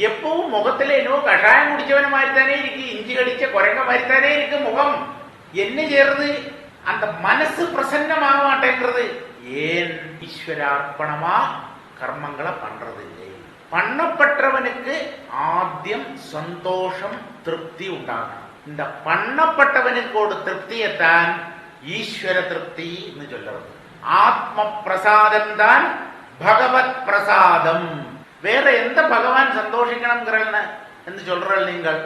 எப்பவும் முகத்துல என்னவோ கஷாயம் குடிச்சவன மாதிரி தானே இருக்கு, இஞ்சி கடிச்ச குரங்க மாதிரி தானே இருக்கு முகம். என்ன செய்யறது? அந்த மனசு பிரசன்னமாக மாட்டேங்கிறது. ஏன்? ஈஸ்வரார்ப்பணமா கர்மங்களை பண்றது இல்லை. பண்ணப்பட்டவனுக்கு ஆத்தியம் சந்தோஷம் திருப்தி உண்டாகணும். இந்த பண்ணப்பட்டவனுக்கு ஒரு திருப்தியைத்தான் ஈஸ்வர திருப்தி சொல்றது. ஆத்ம பிரசாதம் தான் பகவத் பிரசாதம். வேற எந்த பகவான் சந்தோஷிக்கணுங்கிற என்று சொல்றாள் நீங்கள்?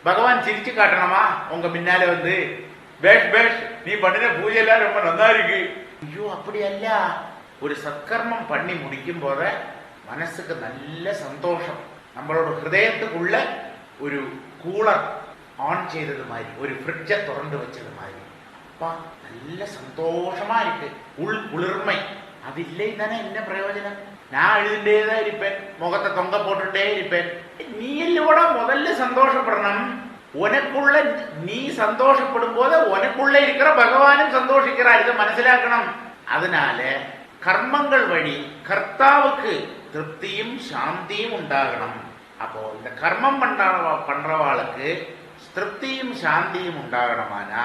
பகவான் சிரிச்சு காட்டணுமா உங்க முன்னால வந்து, பேஷ் பேஷ் நீ பண்ணின பூஜை எல்லாம் ரொம்ப நல்லா இருக்கு? ஐயோ, அப்படி அல்ல. ஒரு சத்கர்மம் பண்ணி முடிக்கும் போத மனசுக்கு நல்ல சந்தோஷம். நம்மளோட ஹிருதயத்துக்குள்ள ஒரு கூலர் ஆன் செய்தது மாதிரி, ஒரு ஃப்ரிட்ஜை திறந்து வச்சது மாதிரி. அப்பா நல்ல சந்தோஷமா இருக்கு, உள் குளிர்மை. அது இல்லை தானே என்ன பிரயோஜனம்? நான் எழுதிட்டேதான் இருப்பேன், முகத்தை தொங்க போட்டுட்டே இருப்பேன். நீ இல்லோட முதல்ல சந்தோஷப்படணும். உனக்குள்ள நீ சந்தோஷப்படும் போது உனக்குள்ள இருக்கிற பகவானும் சந்தோஷிக்கிறார். இதை மனசிலாக்கணும். அதனால கர்மங்கள் வழி கர்த்தாவுக்கு திருப்தியும் சாந்தியும் உண்டாகணும். அப்போ இந்த கர்மம் பண்றவாளுக்கு திருப்தியும் சாந்தியும் உண்டாகணுமானா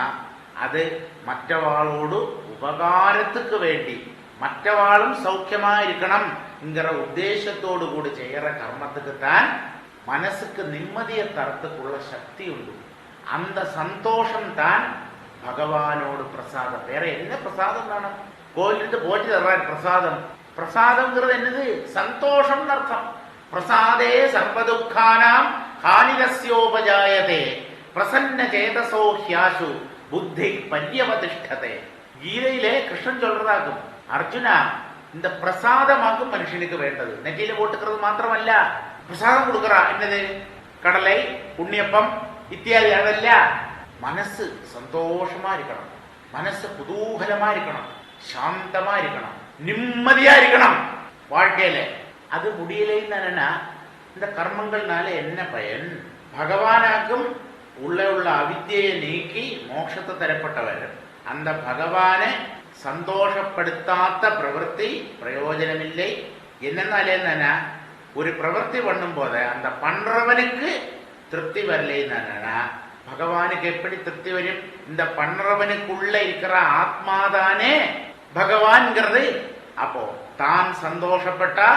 அது மற்றவாளோடு உபகாரத்துக்கு வேண்டி, மற்றவாளும் சௌக்கியமா இருக்கணும்ங்கிற உத்தேசத்தோடு கூட செய்யற கர்மத்துக்கு தான் மனசுக்கு நிம்மதியை தரத்துக்குள்ள சக்தி உண்டு. அந்த சந்தோஷம் தான் பகவானோடு பிரசாதம். வேற என்ன பிரசாதம் தானே? கோயிலிருந்து போச்சு தர்றாரு பிரசாதம். பிரசாதம்ங்கிறது என்னது? சந்தோஷம்னு அர்த்தம். பிரசாதே சர்வதுக்கானாம் ஹானிரஸ்யோபஜாயதே பிரசன்ன சேதசோ ஹ்யாசு புத்தி பர்யவதிஷ்டதே. கீதையிலே கிருஷ்ணன் சொல்றதாகும், அர்ஜுனா இந்த பிரசாதமாகும் மனுஷனுக்கு வேண்டது. நெற்றியில போட்டுக்கிறது மாத்திரமல்ல, பிரசாதம் கொடுக்கறா. என்னது? கடலை, உண்ணியப்பம் இத்தியாதி. அதல்ல, மனசு சந்தோஷமா இருக்கணும், மனசு குதூகலமா இருக்கணும், சாந்தமா இருக்கணும், நிம்மதியா இருக்கணும் வாழ்க்கையில. அது முடியலைன்னா இந்த கர்மங்கள்னால என்ன பயன்? பகவானாக்கும் உள்ள அவித்தியை நீக்கி மோட்சத்தை தரப்பட்டவர். அந்த பகவானை சந்தோஷப்படுத்தாத பிரவൃத்தி பிரயோஜனமில்லை. என்னன்னா ஒரு பிரவൃத்தி பண்ணும் போது அந்த பண்றவனுக்கு திருப்தி வரலைன்னா பகவானுக்கு எப்படி திருப்தி வரும்? இந்த பண்றவனுக்குள்ள இருக்கிற ஆத்மாதானே பகவான்ங்கிறது. அப்போ தான் சந்தோஷப்பட்டா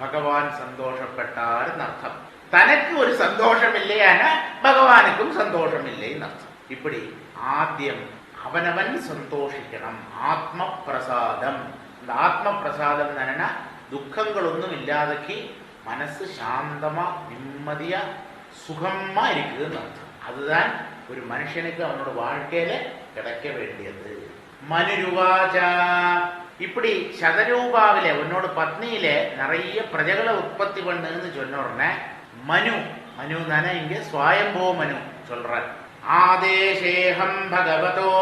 பகவான் சந்தோஷப்பட்டார்னு அர்த்தம். தனக்கு ஒரு சந்தோஷம் இல்லையான பகவானுக்கும் சந்தோஷம் இல்லைன்னு அர்த்தம். இப்படி ஆத்தியம் அவனவன் சந்தோஷிக்கணும். ஆத்ம பிரசாதம். இந்த ஆத்ம பிரசாதம் என்னன்னா துக்கங்கள் ஒன்றும் இல்லாதக்கு மனசு சாந்தமா நிம்மதியா சுகமா இருக்குதுன்னு அர்த்தம். அதுதான் ஒரு மனுஷனுக்கு அவனோட வாழ்க்கையில கிடைக்க வேண்டியது. மனுருவாச்சா, இப்படி சதரூபாவில உன்னோட பத்னியில நிறைய பிரஜகளை உற்பத்தி பண்ணுன்னு சொன்ன உடனே மனு தானே இங்க ஸ்வயம்போ மனு சொல்ற. ஆதேசேஹம் பகவதோ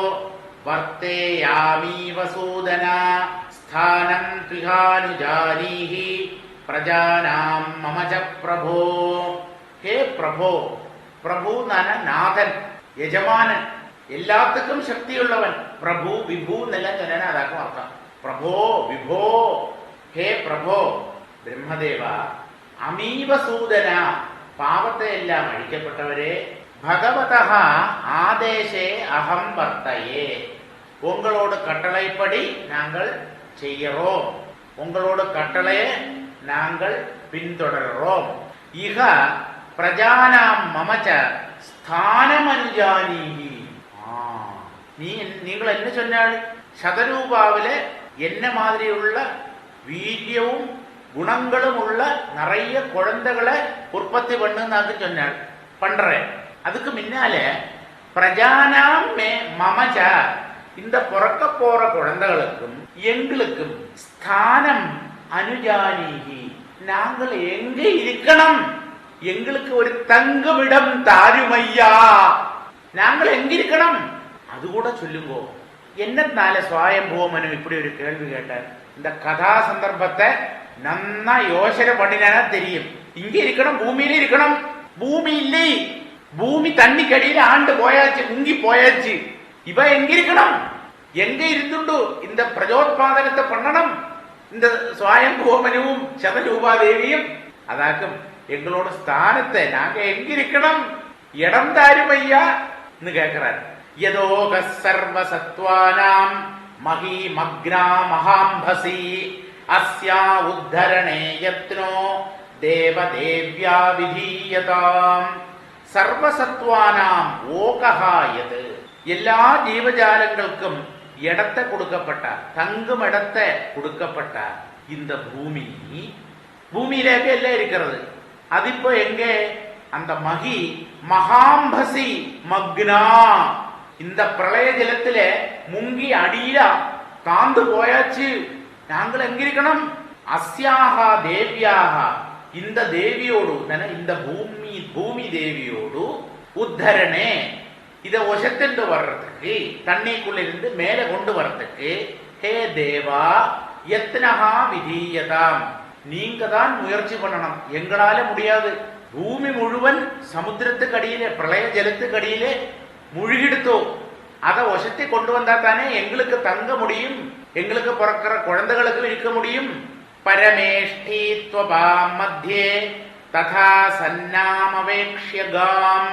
வர்த்தேயாமி வசூதனா ஸ்தானம் த்விஹானுஜானீஹி பிரஜானாம் மமஜ பிரபோ. ஹே பிரபோ, பிரபு நாதன், எஜமானன், எல்லாத்துக்கும் சக்தியுள்ளவன். பிரபு விபு சொன்ன அதாக்கும் அர்த்தம். பிரபோ விபோ, ஹே பிரபோ பிரம்மதேவா, அமீவ சூதனா பாவத்தை எல்லாம் அழிக்கப்பட்டவரே, பகவதா ஆதேசே அகம் வர்த்தையே, உங்களோட கட்டளைப்படி நாங்கள் செய்யறோம், உங்களோட கட்டளையை நாங்கள் பின்தொடர்றோம். இக பிரஜானாம் மமச்ச ஸ்தானம் அனுஜானீஹி. நீங்கள் என்ன சொன்னாள்? சதரூபாவில என்ன மாதிரியுள்ள வீரியவும் குணங்களும் உள்ள நிறைய குழந்தைகளை உற்பத்தி பண்ணுன்னு சொன்னாள். பண்றேன். அதுக்கு முன்னால பிரஜானாம் மே மமச்ச, இந்த பிறக்க போற குழந்தைகளுக்கும் எங்களுக்கும் ஸ்தானம் அனுஜானீகி, நாங்கள் எங்க இருக்கணும், எங்களுக்கு ஒரு தங்குமிடம் தாருமையா, நாங்கள் எங்க இருக்கணும் அது கூட சொல்லுங்கோ. என்னத்தால சுவாயம்பூமனு இப்படி ஒரு கேள்வி கேட்டார்? இந்த கதா சந்தர்ப்பத்தை நன்னா யோசனை பண்ணினா தெரியும். இங்க இருக்கணும், பூமியில இருக்கணும். பூமி இல்லை, பூமி தண்ணி கடியில ஆண்டு போயாச்சு, முங்கி போயாச்சு. இவ எங்க இருக்கணும், எங்க இருந்துண்டு இந்த பிரஜோத்பாதனத்தை பண்ணணும். இந்த சுவாயம்புவமனுவும் சதரூபாதேவியும் அதாக்கும் எங்களோட ஸ்தானத்தை நாங்க எங்க இருக்கணும், இடம் தாரும் ஐயா கேட்கிறார். யதோக சர்வசத்வானாம் மகீமக்னா மகாம்பசி அஸ்யா உத்தரணே யத்னோ தேவதேவ்யா விதீயதாம். சர்வசத்வானாம் ஓகஹா யது, எல்லா ஜீவஜாலங்களுக்கும் இடத்தை கொடுக்கப்பட்டார், தங்கும் இடத்தை கொடுக்கப்பட்டார். இந்த பூமி, பூமியிலேயே எல்லாம் இருக்கிறது. அது இப்போ எங்க, அந்த மகி மகாம்பசி மக்னா, இந்த பிரளய ஜலத்தில முங்கி அடியில தாந்து போயாச்சு. நாங்கள் எங்க இருக்கணும், அஸ்யாகா தேவியாக, இந்த தேவியோடு, இந்த பூமி தேவியோடு உத்தரணே, இத ஒசத்திட்டு வர்றதுக்கு, தண்ணிக்குள்ள இருந்து மேல கொண்டு வர்றதுக்கு, ஹே தேவா யத்னஹா விதீயதாம், நீங்க தான் முயற்சி பண்ணணும், எங்களால முடியாது. பூமி முழுவன் சமுத்திரத்துக்கு அடியிலே, பிரளய ஜலத்துக்கு அடியிலே முழுகிடுத்தோ, அதை ஒசத்தை கொண்டு வந்தா தானே எங்களுக்கு தங்க முடியும், எங்களுக்கு பிறக்கிற குழந்தைகளுக்கு இருக்க முடியும். பரமேஷ்டீத்வபாம் மத்தியே ததா சன்னாமவேக்ஷ்ய காம்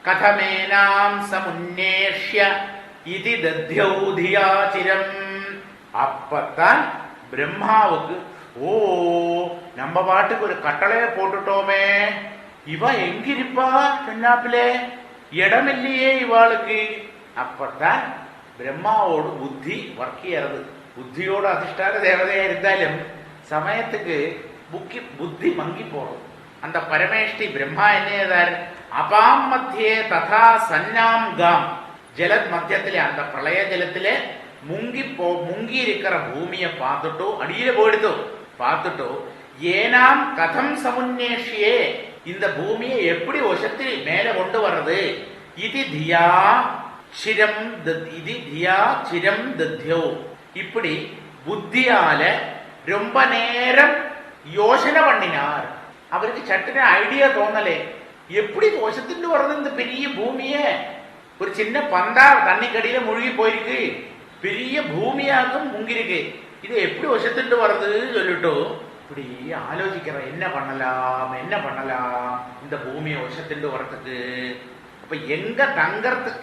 கதமேனாம் சமுன்னேஷ்ய இதி தத்யௌ தியாசிரம். அப்பத்தான் பிரம்மாவுக்கு, ஓ நம்ம பாட்டுக்கு ஒரு கட்டளையை போட்டுட்டோமே, இவ எங்கிருப்பா சொன்னாப்பிலே, இடம் இல்லையே இவாளுக்கு. அப்பத்தான் பிரம்மாவோடு புத்தி வர்க்கியறது. புத்தியோடு அதிஷ்டான தேவதையா இருந்தாலும் சமயத்துக்கு புத்தி மங்கி போடும். அந்த பரமேஷ்டி பிரம்மா என்ன செய்தார், அபாம் மத்தியே ததா சன்னாம் காம், ஜல மத்தியத்திலே, அந்த பிரளய ஜலத்திலே முங்கி இருக்கிற பூமியை பார்த்துட்டோ, அடியில போயிடுத்தோ பார்த்துட்டோ, ஏனாம் கதம் சமுன்னேஷியே, இந்த பூமியை எப்படி ஒசத்தில் மேல கொண்டு வர்றது, இது தியா சிரம் தத்யோ, இப்படி புத்தியால ரொம்ப நேரம் யோசனை பண்ணினார். அவருக்கு சட்டுன ஐடியா தோணலே, எப்படி வசத்துட்டு வர்றது இந்த பெரிய பூமிய, ஒரு சின்ன பந்தா தண்ணிக்கடியில முழுகி போயிருக்கு, பெரிய பூமியாக்கும் முங்கிருக்கு, இது எப்படி வசத்துட்டு வர்றது சொல்லிட்டு இப்படி ஆலோசிக்கிற, என்ன பண்ணலாம் இந்த பூமியை வசத்துட்டு வர்றதுக்கு. அப்ப எங்க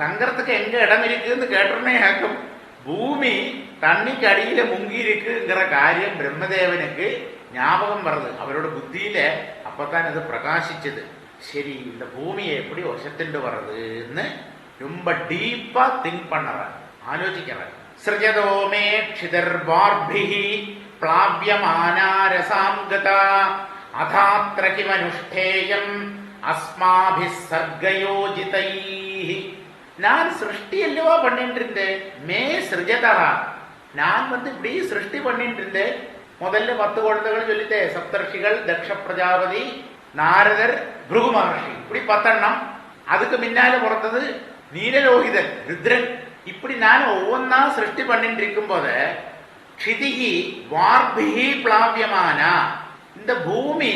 தங்கறதுக்கு எங்க இடம் இருக்குன்னு கேட்டோன்னே ஆக்கும், பூமி தண்ணிக்கு அடியில முங்கி இருக்குங்கிற காரியம் பிரம்மதேவனுக்கு ஞாபகம் வருது, அவரோட புத்தியில. அப்பதான் இது பிரகாசிச்சது. சரி, இந்த பூமியை எப்படி வசத்துட்டு வர்றதுன்னு ரொம்ப டீப்பா திங்க் பண்ணற, ஆலோசிக்கிற. சிருஜதோ மே க்ஷிதர்வார்பிஹி ப்ளாவ்யமானா ரசாம் கதா அதாத்ர கிமனுஷ்டேயம் அஸ்மாபிஸ் சர்க்கயோஜிதைஹி. நான் சிருஷ்டி அல்லவா பண்ணிட்டு இருந்தேன், மே சிருஜதா, நான் இப்படி சிருஷ்டி பண்ணிட்டு இருந்தேன். முதல்ல 10 குழந்தைகள் சொல்லிட்டேன், சப்தர்ஷிகள், தக்ஷ பிரஜாபதி, நாரதர், பிருகு மகர்ஷி, இப்படி 10 எண்ணம். அதுக்கு முன்னால பிறந்தது நீலலோகிதன், ருத்ரன். இப்படி நான் ஒவ்வொன்னா சிருஷ்டி பண்ணிட்டு இருக்கும் போத க்ஷிதிஹி வார்பிஹி ப்ளாவ்யமானா, இந்த பூமி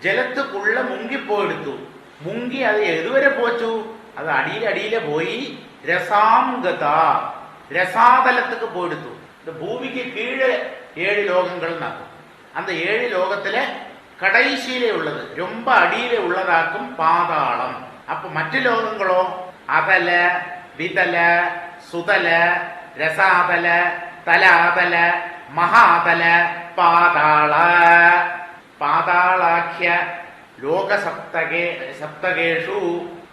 ஜலத்துக்குள்ள முங்கி போயிடுத்து. முங்கி அது எதுவரை போச்சு, அது அடியில போய் ரசாங்கதா, ரசாதலத்துக்கு போயிடுத்து. இந்த பூமிக்கு கீழே 7 லோகங்கள், அந்த 7 லோகத்துல கடைசியில உள்ளது, ரொம்ப அடியில உள்ளதாக்கும் பாதாளம். அப்ப மற்ற லோகங்களோ அதல, விதல, சுதல, ரசாதல, தலாதல, மகாதல, பாதாள. பாதாளாக்கிய லோக சப்தகேஷு,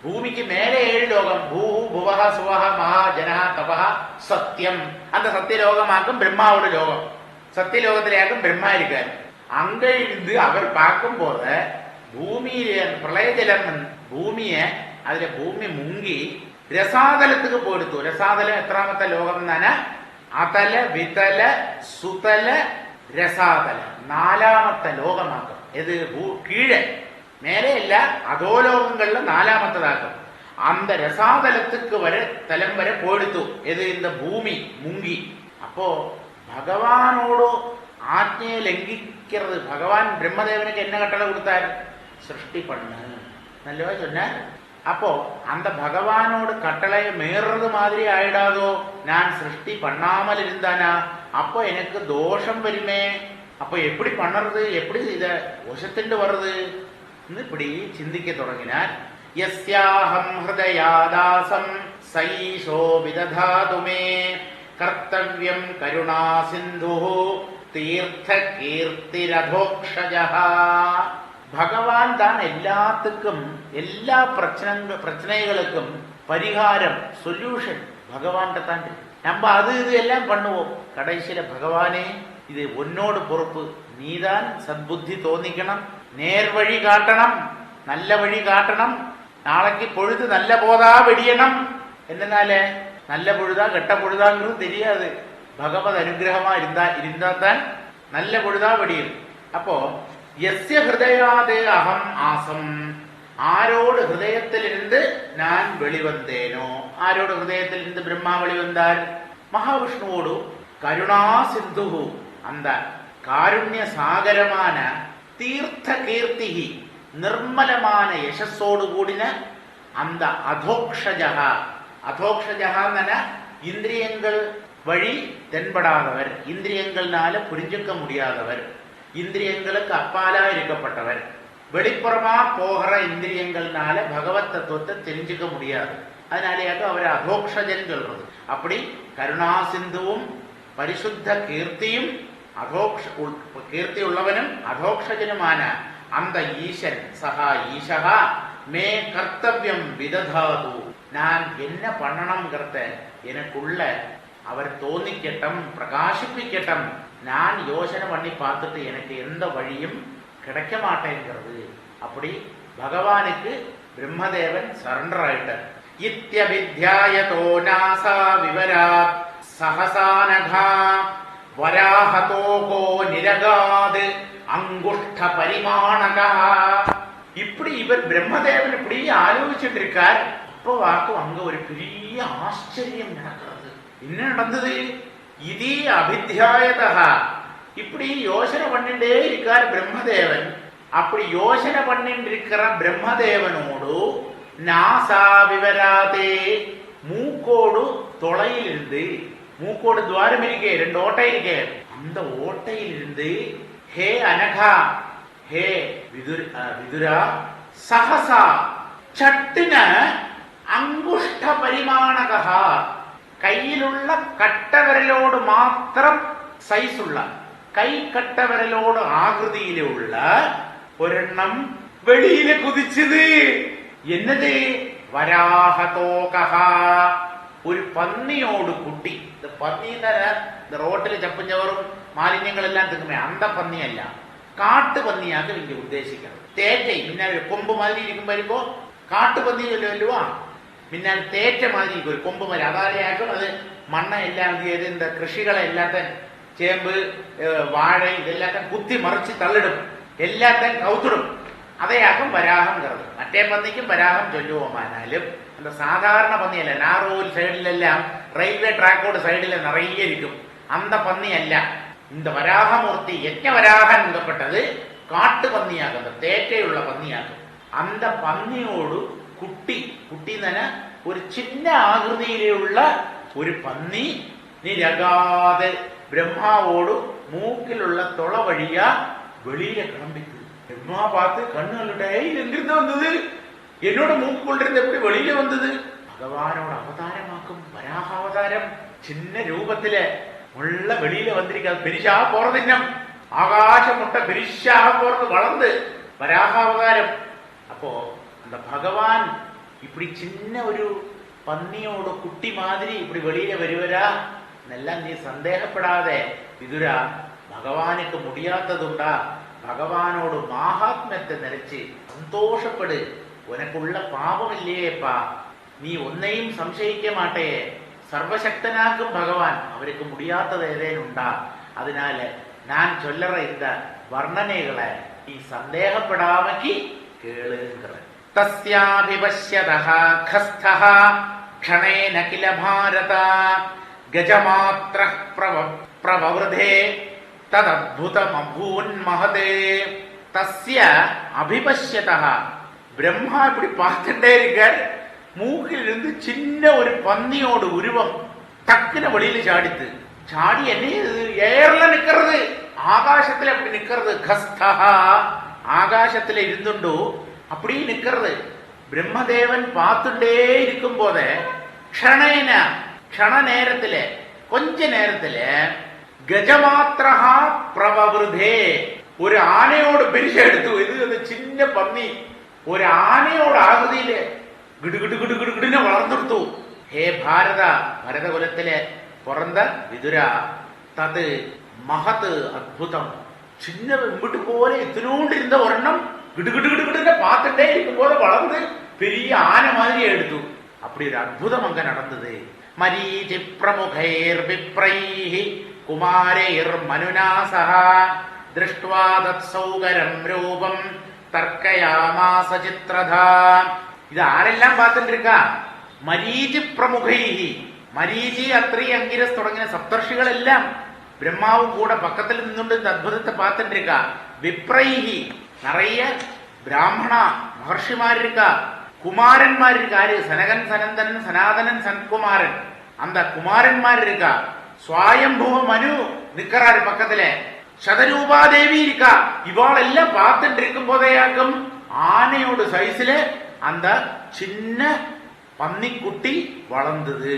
பூமிக்கு மேலே 7 லோகம், பூ புவஹ சுவஹ மகா ஜனஹ தபஹ சத்தியம். அந்த சத்தியலோகமாக்கும் பிரம்மாவோட லோகம், சத்தியலோகத்திலேயாக்கும் பிரம்மா இருக்கார். அங்க இருந்து அவர் பார்க்கும் போத பூமியில பிரளய ஜலம் பூமிய, அதுல பூமி முங்கி ரசாதலத்துக்கு போயிடுத்து. ரசாதலம் எത്രാമത്തെ லோகம் தானே, அதல, விதல, சுதல, ரசாதல, 4ാമത്തെ லோகமாக்கும். எது கீழே, மேலே இல்ல, அதோ லோகங்கள்ல 4ாமத்ததாக்கும். அந்த ரசாதலத்துக்கு தலம் வரை போயிடுத்து. எது, இந்த பூமி முங்கி. அப்போ பகவானோடு ஆജ്ഞയെ லங்கிக்கிறது. பகவான் பிரம்மதேவனுக்கு என்ன கட்டளை கொடுத்தார், சிருஷ்டி பண்ணு நல்லவா சொன்னார். அப்போ அந்த பகவானோட கட்டளையை மீறது மாதிரி ஆயிடாதோ? நான் சிருஷ்டி பண்ணாமல் இருந்தானா? அப்போ எனக்கு தோஷம் வருமே. அப்போ எப்படி பண்ணுறது, எப்படி இதை வசத்துண்டு வருது இப்படி சிந்திக்க தொடங்கினார். யஸ்யாஹம் ஹிருதயாதாசம் சைஷோ விததாது மே கர்த்தவ்யம் கருணா சிந்து தீர்த்த கீர்த்திரதோக்ஷஜஹ. பகவான் தான் எல்லாத்துக்கும், எல்லா பிரச்சனைகளுக்கும் பரிகாரம், சொல்யூஷன் பகவான் தான். நம்ம அது இது எல்லாம் பண்ணுவோம். கடைசியில பகவானே இது உன்னோடு பொறுப்பு, நீதான் சத்புத்தி தோന്നിக்கணும், நேர் வழி காட்டணும், நல்ல வழி காட்டணும். நாளைக்கு பொழுது நல்ல போதா வெடியணும். எதனால நல்ல பொழுதா கெட்ட பொழுதாங்கிறது தெரியாது. பகவத் அனுகிரகமா இருந்தா தான் நல்ல பொழுதா வெடியும். அப்போ யஸ்ய ஹிருதயாதே அகம் ஆசம், ஆரோடு ஹிருதயத்திலிருந்து நான் வெளிவந்தேனோ, ஆரோடு ஹிருதயத்திலிருந்து பிரம்மா வெளிவந்தார்? மகாவிஷ்ணுவோடு. கருணா சிந்து, அந்த காருண்ய சாகரமான தீர்த்த கீர்த்தி, நிர்மலமான யசஸோடு கூடின அந்த அதோக்ஷஜா. அதோக்ஷஜான இந்திரியங்கள் வழி தென்படாதவர், இந்திரியங்கள்னால புரிஞ்சுக்க முடியாதவர், இந்திரியங்களுக்கு அப்பாலா இருக்கப்பட்டவர், வெளிப்புறமா போகிற இந்திரியங்கள்னால பகவத் தத்துவத்தை தெரிஞ்சுக்க முடியாது. அதனாலேயாக அவரை அதோக்ஷஜன் சொல்றது. அப்படி கருணா சிந்துவும் பரிசுத்த கீர்த்தியும் கீர்த்தி உள்ளவனும் அதோக்ஷஜனுமான அந்த ஈசன், சகா ஈஷகா மே கர்த்தவியம் விததாது, நான் என்ன பண்ணணும்ங்கிறத எனக்குள்ள அவர் தோന്നിக்கட்டும், பிரகாசிப்பிக்கட்டும். நான் யோசனை பண்ணி பார்த்துட்டு எனக்கு எந்த வழியும் கிடைக்க மாட்டேங்கிறது. அப்படி பகவானுக்கு பிரம்மதேவன் சரண்டர் ஆயிட்டார். இத்யவித்யாயதோ நாசா விவராத் சஹசானகா வராஹதோகோ நிரகாது அங்குஷ்ட பரிமாணகா. இப்படி இவர் பிரம்மதேவன் இப்படி ஆலோசிச்சுட்டு இருக்கார். அப்போ வாக்கும் அங்க ஒரு பெரிய ஆச்சரியம் நடக்கிறது. என்ன நடந்தது? இதே அபித்தியாயதா, இப்படி யோசனை பண்ணிட்டே இருக்கார் பிரம்மதேவன். அப்படி யோசனை பண்ணிட்டு இருக்கிற பிரம்மதேவனோடு நாசா விவராதே, மூக்கோடு தொலையிலிருந்து, மூக்கோடு துவாரம் இருக்கே, 2 ஓட்டை இருக்கே, அந்த ஓட்டையிலிருந்து ஹே அனகா, ஹே விதுரா, சஹசா சட்டுன அங்குஷ்ட பரிமாணகா, கையிலுள்ள கட்டவரலோடு மாத்திரம் சைஸ் உள்ள, கை கட்டவரலோடு ஆகிருதியில உள்ள ஒரெண்ணம் வெளியில குதிச்சது. என்னது? வராஹதோகா, ഒരു പന്നിയോട് കുട്ടി. പന്നി இந்த ரோட்டில் ചപ്പും മാലിന്യങ്ങളെല്ലാം തിന്നുമേ, അന്ത പന്നിയല്ല, കാട്ടുപന്നിയാക്ക് ഇங்க ഉദ്ദേശിക്കണം. തേറ്റை മുന്നേ കൊമ്പ് മാതിരി ഇരിക്കും വരുമ്പോ കാട്ടുപന്നി ചൊല്ലുവല്ലുവാ, മുന്നാൽ തേറ്റ മാതിരി ഒരു കൊമ്പ് മാതിരി അതാരെയാക്കും. അത് മണ്ണ എല്ലാം ചെയ്ത് இந்த കൃഷികളെ എല്ലാത്തൻ, ചേമ്പ് വാഴை ഇതെല്ലാത്ത കുത്തി മറിച്ച് തള്ളിടും, എല്ലാത്തൻ കൗത്തിടും. അതെയാക്കും വരാഹംங்கிறது. മറ്റേ പന്നിക്കും വരാഹം ചൊല്ലുவோமானாலும் அந்த சாதாரண பன்னி அல்ல. நாரோல் சைடுல எல்லாம் ரயில்வே ட்ராக்கோட சைடுல நிறைய இருக்கும். அந்த பன்னி அல்ல. இந்த வராகமூர்த்தி யஜ்ஞ வராகன் என்கப்பட்டது காட்டு பன்னியாகும், அந்த தேற்றையுள்ள பன்னியாகும். அந்த പന്നിയോട് കുട്ടി, കുട്ടി തന്നെ ഒരു ചിന്ന ആകൃതിയിലുള്ള ഒരു പന്നി നിരകാതെ பிரம்மாவோடு மூக்கிலுள்ள தொலை வழியா வெளியில கிளம்பிட்டு, பிரம்மா பார்த்து கண்ணுகிட்ட எங்கிருந்து வந்தது, என்னோட மூக்குள்ள இருந்து எப்படி வெளியில வந்தது? பகவானோட அவதாரமாக்கும் வராக அவதாரம். சின்ன ரூபத்தில உள்ள வெளியில வந்திருக்காது. பெரிசா போறது இன்னும் ஆகாச முட்டை பெரிசாக போறது வளர்ந்து வராக அவதாரம். அப்போ அந்த பகவான் இப்படி சின்ன ஒரு பன்னியோட குட்டி மாதிரி இப்படி வெளியில வருவரா എന്നெல்லாம் നീ സന്ദേഹപ്പെടാതെ വിതുരാ, ഭഗവാനുക്ക് മുടിയാത്തതുണ്ടാ, ഭഗവാനോട് മാഹാത്മ്യത്തെ നിലച്ച് സന്തോഷപ്പെട്. ഉനക്കുള്ള പാപമില്ലേപ്പാ, നീ ഒന്നെയും സംശയിക്ക മാട്ടേ. സർവശക്തനാക്കും ഭഗവാൻ, അവർക്ക് മുടിയാത്തത് ഏതേനുണ്ടാ. അതിനാൽ ഞാൻ ചൊല്ലറ இந்த വർണ്ണനകളെ നീ സന്ദേഹപ്പെടാമക്കി കേളുകിற. തസ്യാഭിപശ്യതഃ ഖസ്ഥഃ ക്ഷണേന കില ഭാരത ഗജമാത്രഃ പ്രവവൃധേ തദദ്ഭുതമഭൂന്മഹതേ. തസ്യ അഭിപശ്യതഃ, பிரம்மா இப்படி பார்த்துட்டே இருக்கார். மூக்கிலிருந்து சின்ன ஒரு பன்னியோட உருவம் டக்குன்னு வெளியில சாடித்து. சாடி என்ன ஏர்ல நிக்கிறது, ஆகாசத்துல அப்படி நிக்கிறது. கஸ்தஹா ஆகாசத்துல இருந்துண்டு அப்படி நிக்கிறது. பிரம்மதேவன் பார்த்துட்டே இருக்கும் போத க்ஷண நேரத்துல கொஞ்ச நேரத்துல கஜமாத்திரஹா பிரவருதே ஒரு ஆனையோட பெரிய எடுத்து, இது அந்த சின்ன பன்னி ஒரு ஆனையோட ஆகுதியில கிடு கிடு கிடு கிடு கிடுன்னு வளர்ந்துடுத்து. ஹே பாரதா, பரதகுலத்திலே பிறந்த விதுரா, தது மகத் அத்புதம். சின்ன வெம்பிட்டு போல எத்தனோண்டு இருந்த ஒரெண்ணம் கிடு கிடு கிடு கிடுன்னு பார்த்துட்டே இருக்கும் போது வளர்ந்து பெரிய ஆனை மாதிரி எடுத்து. அப்படி ஒரு அற்புதம் அங்க நடந்தது. மரீச்சி பிரமுகைர் விப்ரைஹி குமாரைர் மனுநாசஹ திருஷ்ட்வா தத் சௌகரம் ரூபம் தர்க்கயாமாச சித்ரதா. இது ആരെല്ലാം பார்த்துட்டு இருக்கா? മരീചി പ്രമുഖൈഹി. മരീചി, അത്രി, അങ്കിരസ് തുടങ്ങിയ സപ്തർഷികളെല്ലാം ബ്രഹ്മാവും കൂടെ പക്കത്തിൽ നിന്നുകൊണ്ട് இந்த அற்புதத்தை பார்த்துட்டு இருக்கா. விப்ரைஹி நிறைய பிராமண மகர்ஷிமார் இருக்கா, குமாரன்மார் இருக்கா. சனகன், சனந்தன், சனாதனன், சன்குமாரன், அந்த குமாரன்மார் இருக்கா. ஸ்வயம்புவ மனு நிக்கிறாரு பக்கத்துல. சதரூபாதேவி இருக்கா. இவாளெல்லாம் பார்த்துட்டு இருக்கும் போதையாக்கும் ஆனையோட சைஸ்ல அந்த சின்ன பன்னிக்குட்டி வளர்ந்தது.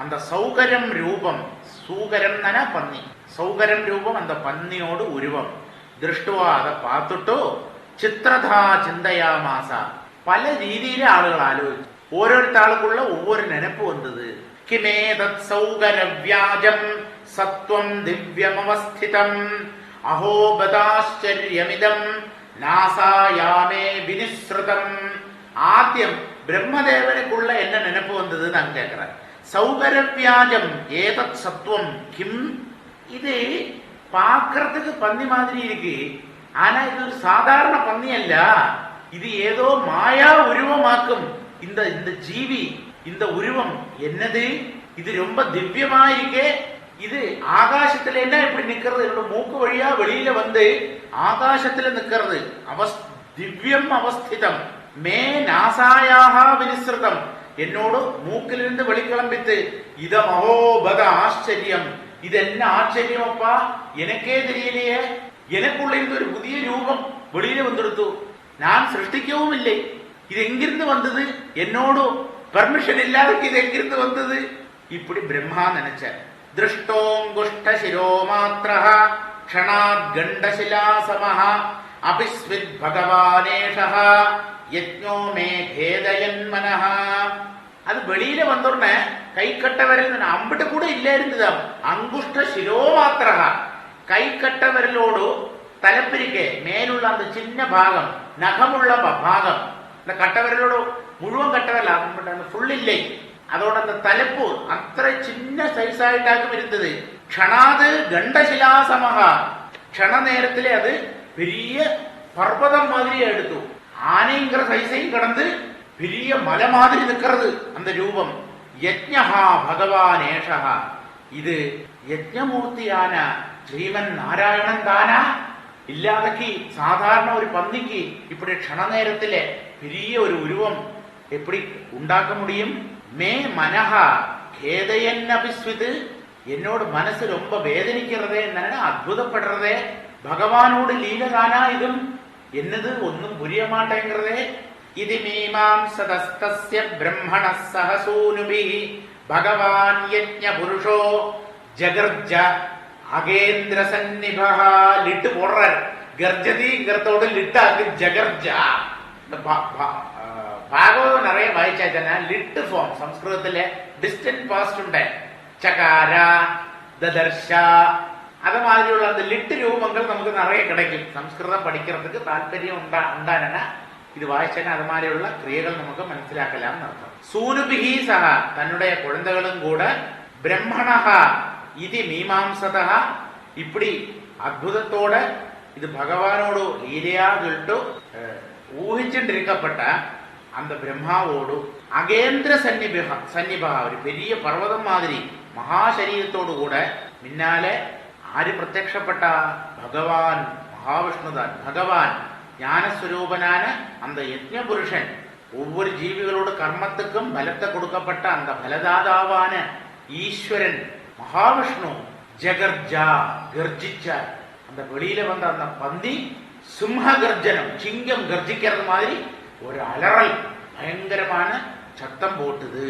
அந்த சௌகரம் ரூபம், சூகரம் பன்னி, சௌகரம் ரூபம் அந்த பன்னியோடு உருவம். திருஷ்டுவா அதை பார்த்துட்டோ ചിത്രധാ ചിന്തയാമാസ. പല രീതിയിലെ ആളുകൾ ആലോചിച്ചു. ഓരോരുത്താൾക്കുള്ള ഒവ്വൊരു നെനപ്പ് വന്നത്. കിമേതത് സൗകരവ്യാജം സത്വം ദിവ്യമവസ്ഥിതം അഹോ ബദാശ്ചര്യമിതം നാസായാമേ വിനിസ്രുതം. ആദ്യം பிரம்மதேவனுக்குள்ள என்ன நினைப்பு வந்தது நான் கேட்கிறேன். சௌகரவியாஜம் ஏதத் சத்துவம் கிம். இது பார்க்கறதுக்கு பன்னி மாதிரி இருக்கு, ஆனா இது ஒரு சாதாரண பன்னி அல்ல. இது ஏதோ மாயா உருவமாக்கும் இந்த இந்த ஜீவி, இந்த உருவம் என்னது? இது ரொம்ப திவ்யமா இருக்கே. இது ஆகாசத்துல என்ன இப்படி நிக்கிறது? என்னோட மூக்கு வழியா வெளியில வந்து ஆகாசத்துல நிக்கிறது. திவ்யம் அவஸ்திதம் மே நாசாயாக வினிஸ்ருதம். என்னோட மூக்கிலிருந்து வெளிக்கிளம்பித்து இதம் அஹோபத ஆச்சரியம். இது என்ன ஆச்சரியம் அப்பா, எனக்கே தெரியலையே. எனக்குள்ள இருந்து ஒரு புதிய ரூபம் வெளியில வந்துடுத்து. நான் சிருஷ்டிக்கவும் இல்லை. இது எங்கிருந்து வந்தது? என்னோட பர்மிஷன் இல்லாத இது எங்கிருந்து வந்தது? இப்படி பிரம்மா நினைச்ச. திருஷ்டோங்குஷ்ட சிரோமாத்ரஹ க்ஷணாத் கண்டசிலாசமஹ அபிஸ்வித் பகவானேஷஹ யஜ்ஞோ மே பேதயன் மனஹ. அது வெளியில வந்தோடனே கை கட்ட விரல் அம்பிட்டு கூட இல்ல இருந்தது. அங்குஷ்ட சிரோமாத்திரஹ, கை கட்ட விரலோடு തലപ്പിരിക്കെ മേലുള്ള அந்த சின்ன பாகம், நகமுள்ள பாகம், இந்த கட்டவரலோட முழுவன் கட்டவரல ஃபுல் இல்லை, அதோட அந்த தலைப்பு அത്ര சின்ன சைஸாயிட்டாக்கும் இருந்தது. க்ஷணாது கண்டசிலாசமகா, க்ஷண நேரத்திலே அது பெரிய பர்வதம் மாதிரியே எடுத்து ஆனைங்கிற சைஸையும் கடந்து பெரிய மலை மாதிரி நிற்கிறது அந்த ரூபம். யஜ்ஞஹா பகவான் ஏஷஹா, இது யஜ்ஞமூர்த்தியான ஸ்ரீமன் நாராயணன் தானா? இல்லாதக்கு சாதாரண ஒரு பന്നിக்கு இப்படி க்ஷண நேரத்திலே பெரிய ஒரு உருவம் எப்படி உண்டாக்க முடியும்? மே மனஹா கேதயன் அபிஸ்விது, என்னோட மனசு ரொம்ப வேதனிக்கிறதே, என்ன அற்புதப்படுறதே. பகவானோடு லீலதானா இதும்? என்னது ஒன்னும் புரிய மாட்டேங்கிறதே. இது மீமாம்சதஸ்தஸ்ய பிரம்மணः சஹ சூனுபிஹி பகவான் யஜ்ஞ புருஷோ ஜகர்ஜ அகேந்திர சந்நிபஹ. லிட்டு போடுறார், கர்ஜதிங்கிறதோட லிட்டாக்கு ஜகர்ஜ. ഭാഗവതം നിറയെ വായിച്ചാൽ ലിട്ട് ഫോം സംസ്കൃതത്തിലെ ഡിസ്റ്റന്റ് പാസ്റ്റ് ഉണ്ട്. ചകാര, ദദർശ, അതുമാതിരിയുള്ള அந்த லிட்டு രൂപങ്ങൾ നമുക്ക് നിറയെ கிடைக்கும். സംസ്കൃതം പഠിக்கிறதுக்கு താല്പര്യം ഉണ്ടാനാ ഇത് വായിച്ചാൽ അതുമാതിരിയുള്ള ക്രിയകൾ നമുക്ക് മനസ്സിലാക്കലാം എന്നർത്ഥം. സൂനുഭിഹി സഹ, തന്നുடைய കുഴന്തകളും കൂടെ பிரம்மணஹ இது மீமாம்சதா, இப்படி அற்புதத்தோட இது பகவானோடு லீலையா சொல்லிட்டு ஊகிச்சுண்டிருக்கப்பட்ட அந்த பிரம்மாவோடு அகேந்திர சன்னிபா, ஒரு பெரிய பர்வதம் மாதிரி மகாசரீரத்தோடு கூட முன்னாலே ஆறு பிரத்யக்ஷப்பட்ட பகவான் மகாவிஷ்ணுதான். பகவான் ஞானஸ்வரூபனான அந்த யஜ்ஞ புருஷன் ஒவ்வொரு ஜீவிகளோட கர்மத்துக்கும் பலத்தை கொடுக்கப்பட்ட அந்த பலதாதாவான ஈஸ்வரன் மகாவிஷ்ணு ஜகர்ஜா கர்ஜிச்சார். அந்த வெளியில வந்த அந்த பந்தி சிம்ம கர்ஜனம், சிங்கம் கர்ஜிக்கிறது மாதிரி ஒரு அலறல், பயங்கரமான சத்தம் போட்டுது.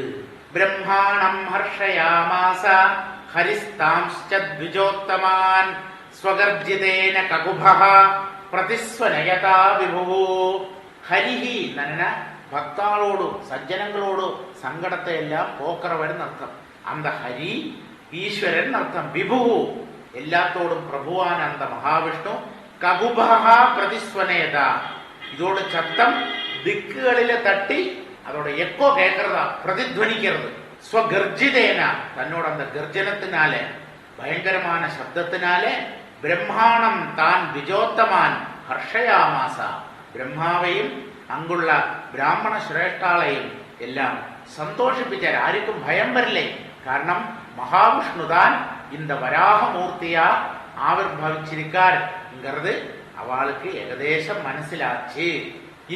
பிரம்மாணம் ஹர்ஷயாமாச ஹரிஸ்தாம்ஸ்சத்விஜோத்தமான் ஸ்வகர்ஜிதேன ககுபஹ பிரதிஸ்வனயதா விபு. ஹரிஹி நன்ன பக்தாளோடு சஜ்ஜனங்களோடு சங்கடத்தை எல்லாம் போக்குறவன் அர்த்தம். அந்த ஹரி ஈஸ்வரன் அர்த்தம். விபு எல்லாத்தோடும் பிரபுவான அந்த மகாவிஷ்ணு ககுபஹா பிரதிஸ்வனேதா, இதோட சத்தம் திக்குகளில தட்டி அதோட எக்கோ கேட்கறதா, பிரதித்வனிக்கிறது. ஸ்வகர்ஜிதேனா, தன்னோட அந்த கர்ஜனத்தினால பயங்கரமான சப்தத்தினால பிரம்மாணம் தான் விஜோத்தமான் ஹர்ஷயாமாசா, பிரம்மாவையும் அங்குள்ள பிராமண சிரேஷ்டாலையும் எல்லாம் சந்தோஷிப்பிச்சார். யாருக்கும் பயம் வரலை. காரணம் மகாவிஷ்ணுதான் இந்த வராக மூர்த்தியா ஆவிர்பவிச்சிருக்காருங்கிறது அவளுக்கு ஏகதேசம் மனசிலாச்சு.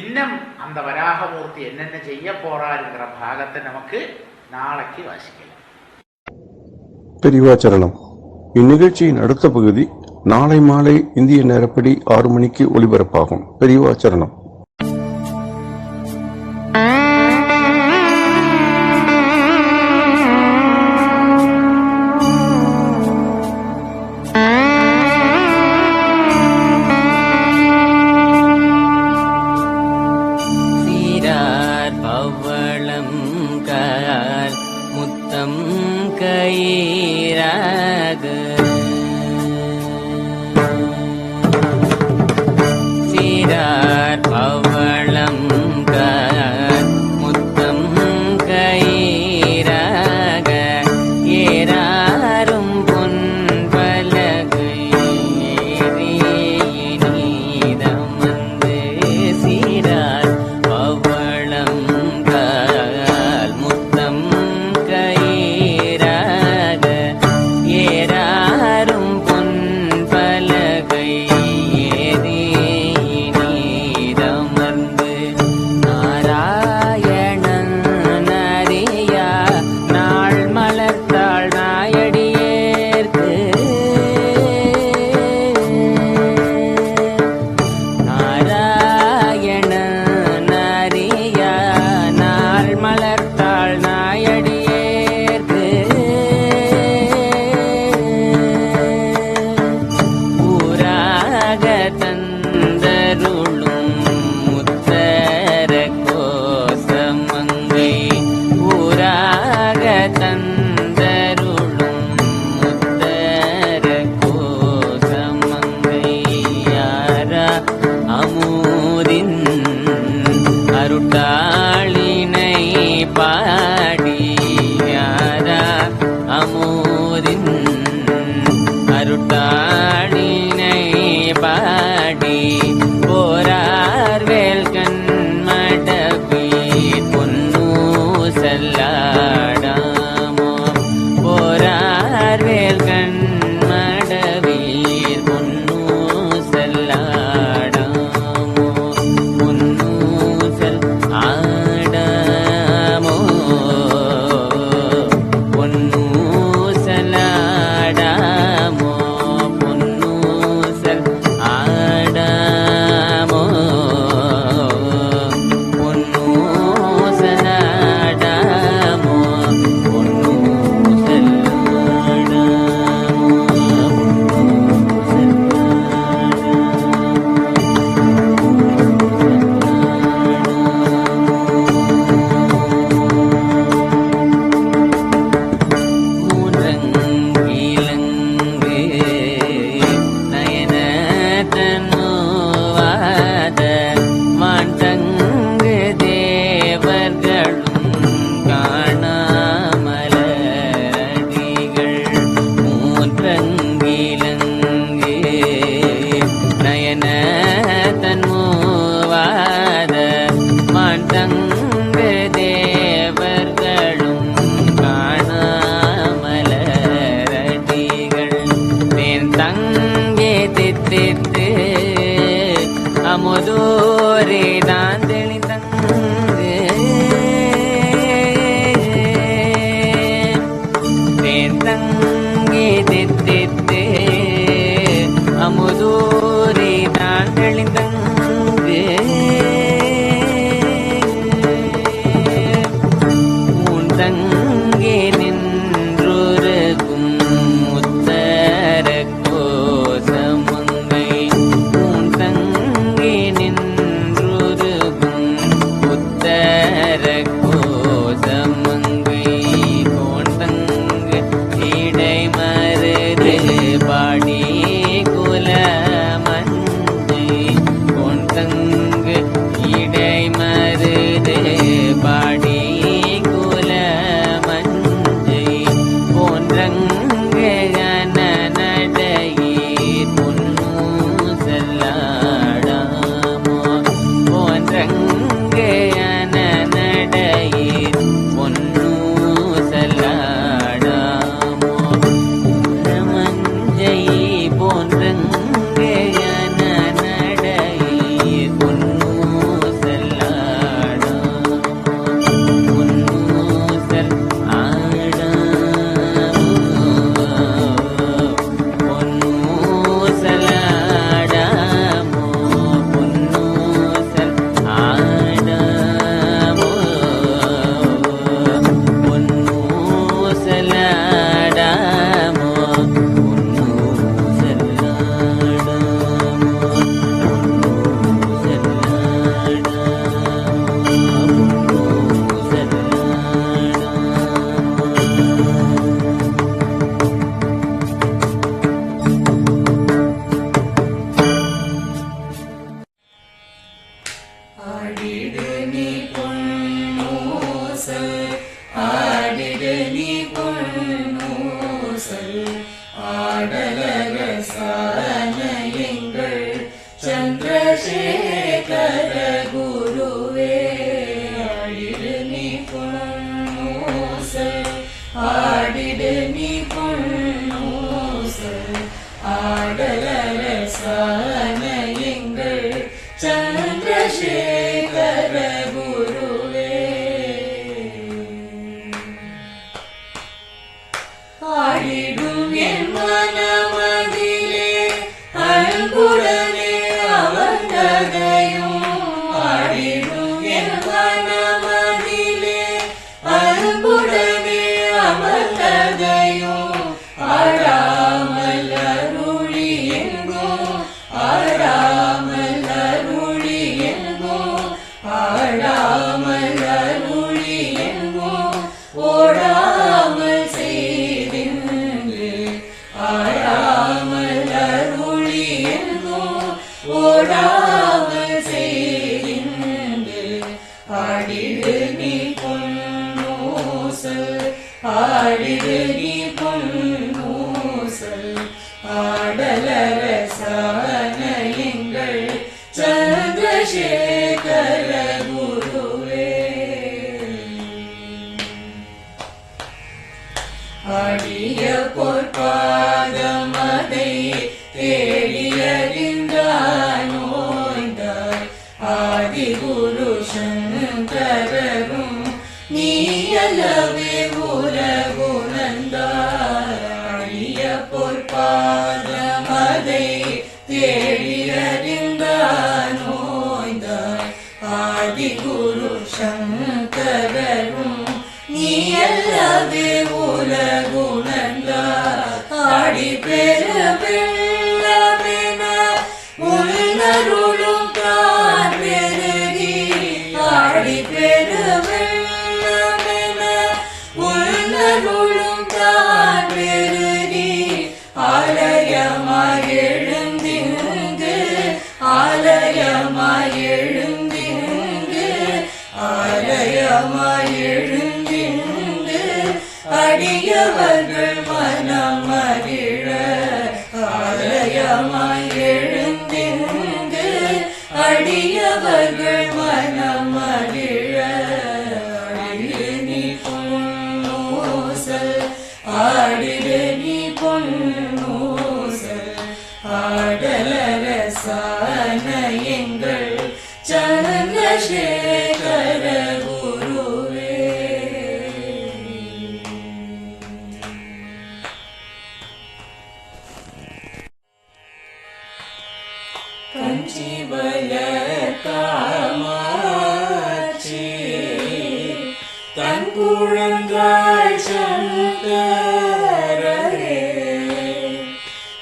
இன்னும் அந்த வராகமூர்த்தி என்னென்ன செய்ய போறாருங்கிற பாகத்தை நமக்கு நாளைக்கு வாசிக்கலாம். பெரியவாச்சரணம். இந்நிகழ்ச்சியின் அடுத்த பகுதி நாளை மாலை இந்திய நேரப்படி 6 மணிக்கு ஒலிபரப்பாகும். பெரியவாச்சரணம். அமுதோ நீ பொன்னூசல் ஆடிடு நீ பொன்னூசல் ஆடலரசான எங்கள் சந்திரசேகர குருவே ஆடிடு நீ பொன்னூசல் ஆடிடு நீ பொன்னூசல் ஆடலரசான எங்கள் சந்திரசேகர குருவே ஆடிடும் என் மனமதிலே அன்புடனே அமர்ந்ததையும் ஆடிடும் என் மனமதிலே அன்புடனே அமர்ந்ததையும் ஆடாமல் அருளி எங்கும் ஆடாமல் அருளி எங்கும் ஆடாமல் அருளி எங்கும் ஓடாமல் செய்தின்று ஆடாமல் அருளி எங்கும் ஓடாமல் செய்தின்று ஆடிடு நீ பொன்னூசல் ஆடிடு நீ பொன்னூசல் ஆடலரசான எங்கள் சந்திரசேகர குருவே ஆடிய பொற்பாதமதை தேடியறிந்தானோய்ந்தாய் ஆதிகுரு சங்கரரும் நீயலவே உலகுணர்ந்தாய் ஆடிய பொற்பாதமதை தேடியறிந்தானோய்ந்தாய் ஆதிகுரு சங்கரரும் நீயல்லவே உலகுணர்ந்தாய் ஆடி பெருவெள்ளமென உள்நருளும் தான் பெருகி ஆடி பெருவெள்ளமென உள்நருளும் தான் பெருகி ஆலயமாய் எழுந்திங்கு ஆலயமாய் எழுந்திங்கு ஆலயமாய் எழுந்திங்கு அடியவர்கள் மனம் மகிழ ஆலயமாய் எழுந்திங்கு அடியவர்கள் மனம் மகிழ ஆடிடு நீ பொன்னூசல் ஆடிடு நீ பொன்னூசல் ஆடலரசான எங்கள் சந்திரசேகர குருவே கஞ்சிவல காமாட்சி தன் குழந்தாய் சங்கரரே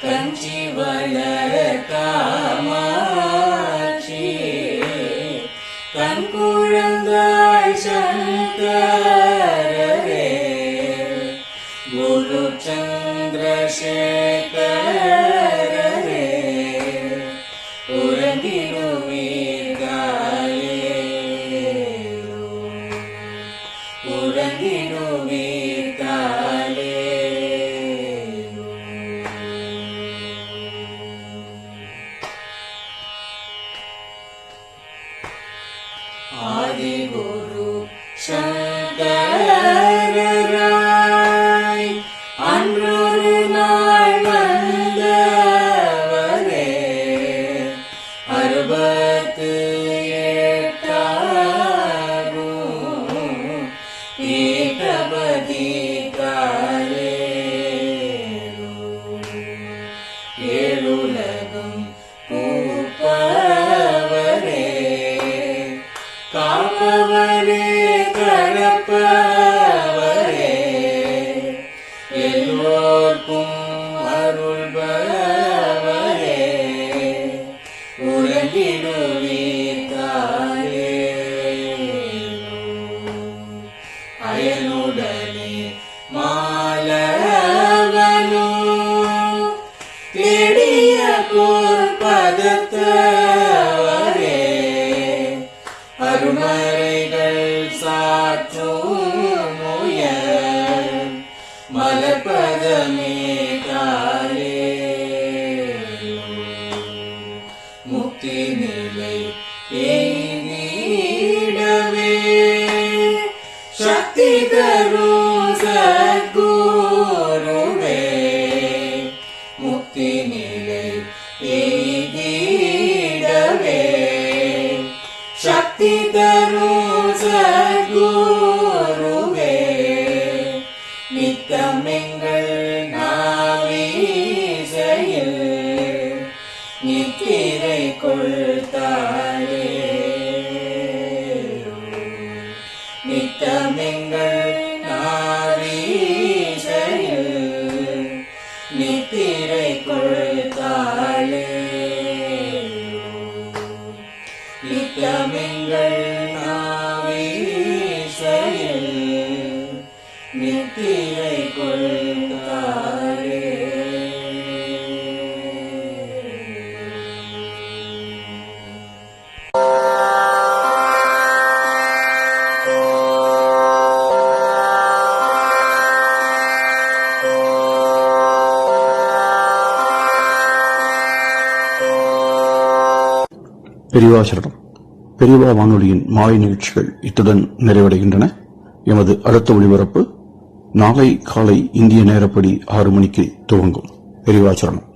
கஞ்சிவல காமாட்சி தன் குழந்தாய் சங்கரரே குரு சந்திரசேகரரே ஆதிகுரு சங்கரராய் அன்றொரு நாள் வந்தவரே அறுபத்து எட்டாகும் பீட்டபதி காலே ஏழுலகம் பூப்பவரே காப்பவரே கடப்பவரே எல்லோர்க்கும் அருள்பவரே உலகிடுவீர் தாயே அயனுடனே மாலவனோ தேடிய பொற்பதத்தவரே அருமறை மலைகள் சாற்றும் உயர் மலர்பதமே தாயே முக்தி நிலை எய்திடவே சக்தி தரும் சத்குருவே முக்தி நிலை எய்திடவே சக்தி தரும் சத்குருவே நித்தம் எங்கள் நாவீசையில் நித்திரை கொள்தாயே நித்தம் எங்கள் நாவீசையில் நித்திரை கொள்தாளே நித்தம் எங்கள் நாவீசையில் நித்திரை கொள்தாளே பெரியவா சரணம். பெரியவா வானொலியின் மாலை நிகழ்ச்சிகள் இத்துடன் நிறைவடைகின்றன. எமது அடுத்த ஒளிபரப்பு நாளை காலை இந்திய நேரப்படி 6 மணிக்கு துவங்கும். பெரியவா சரணம்.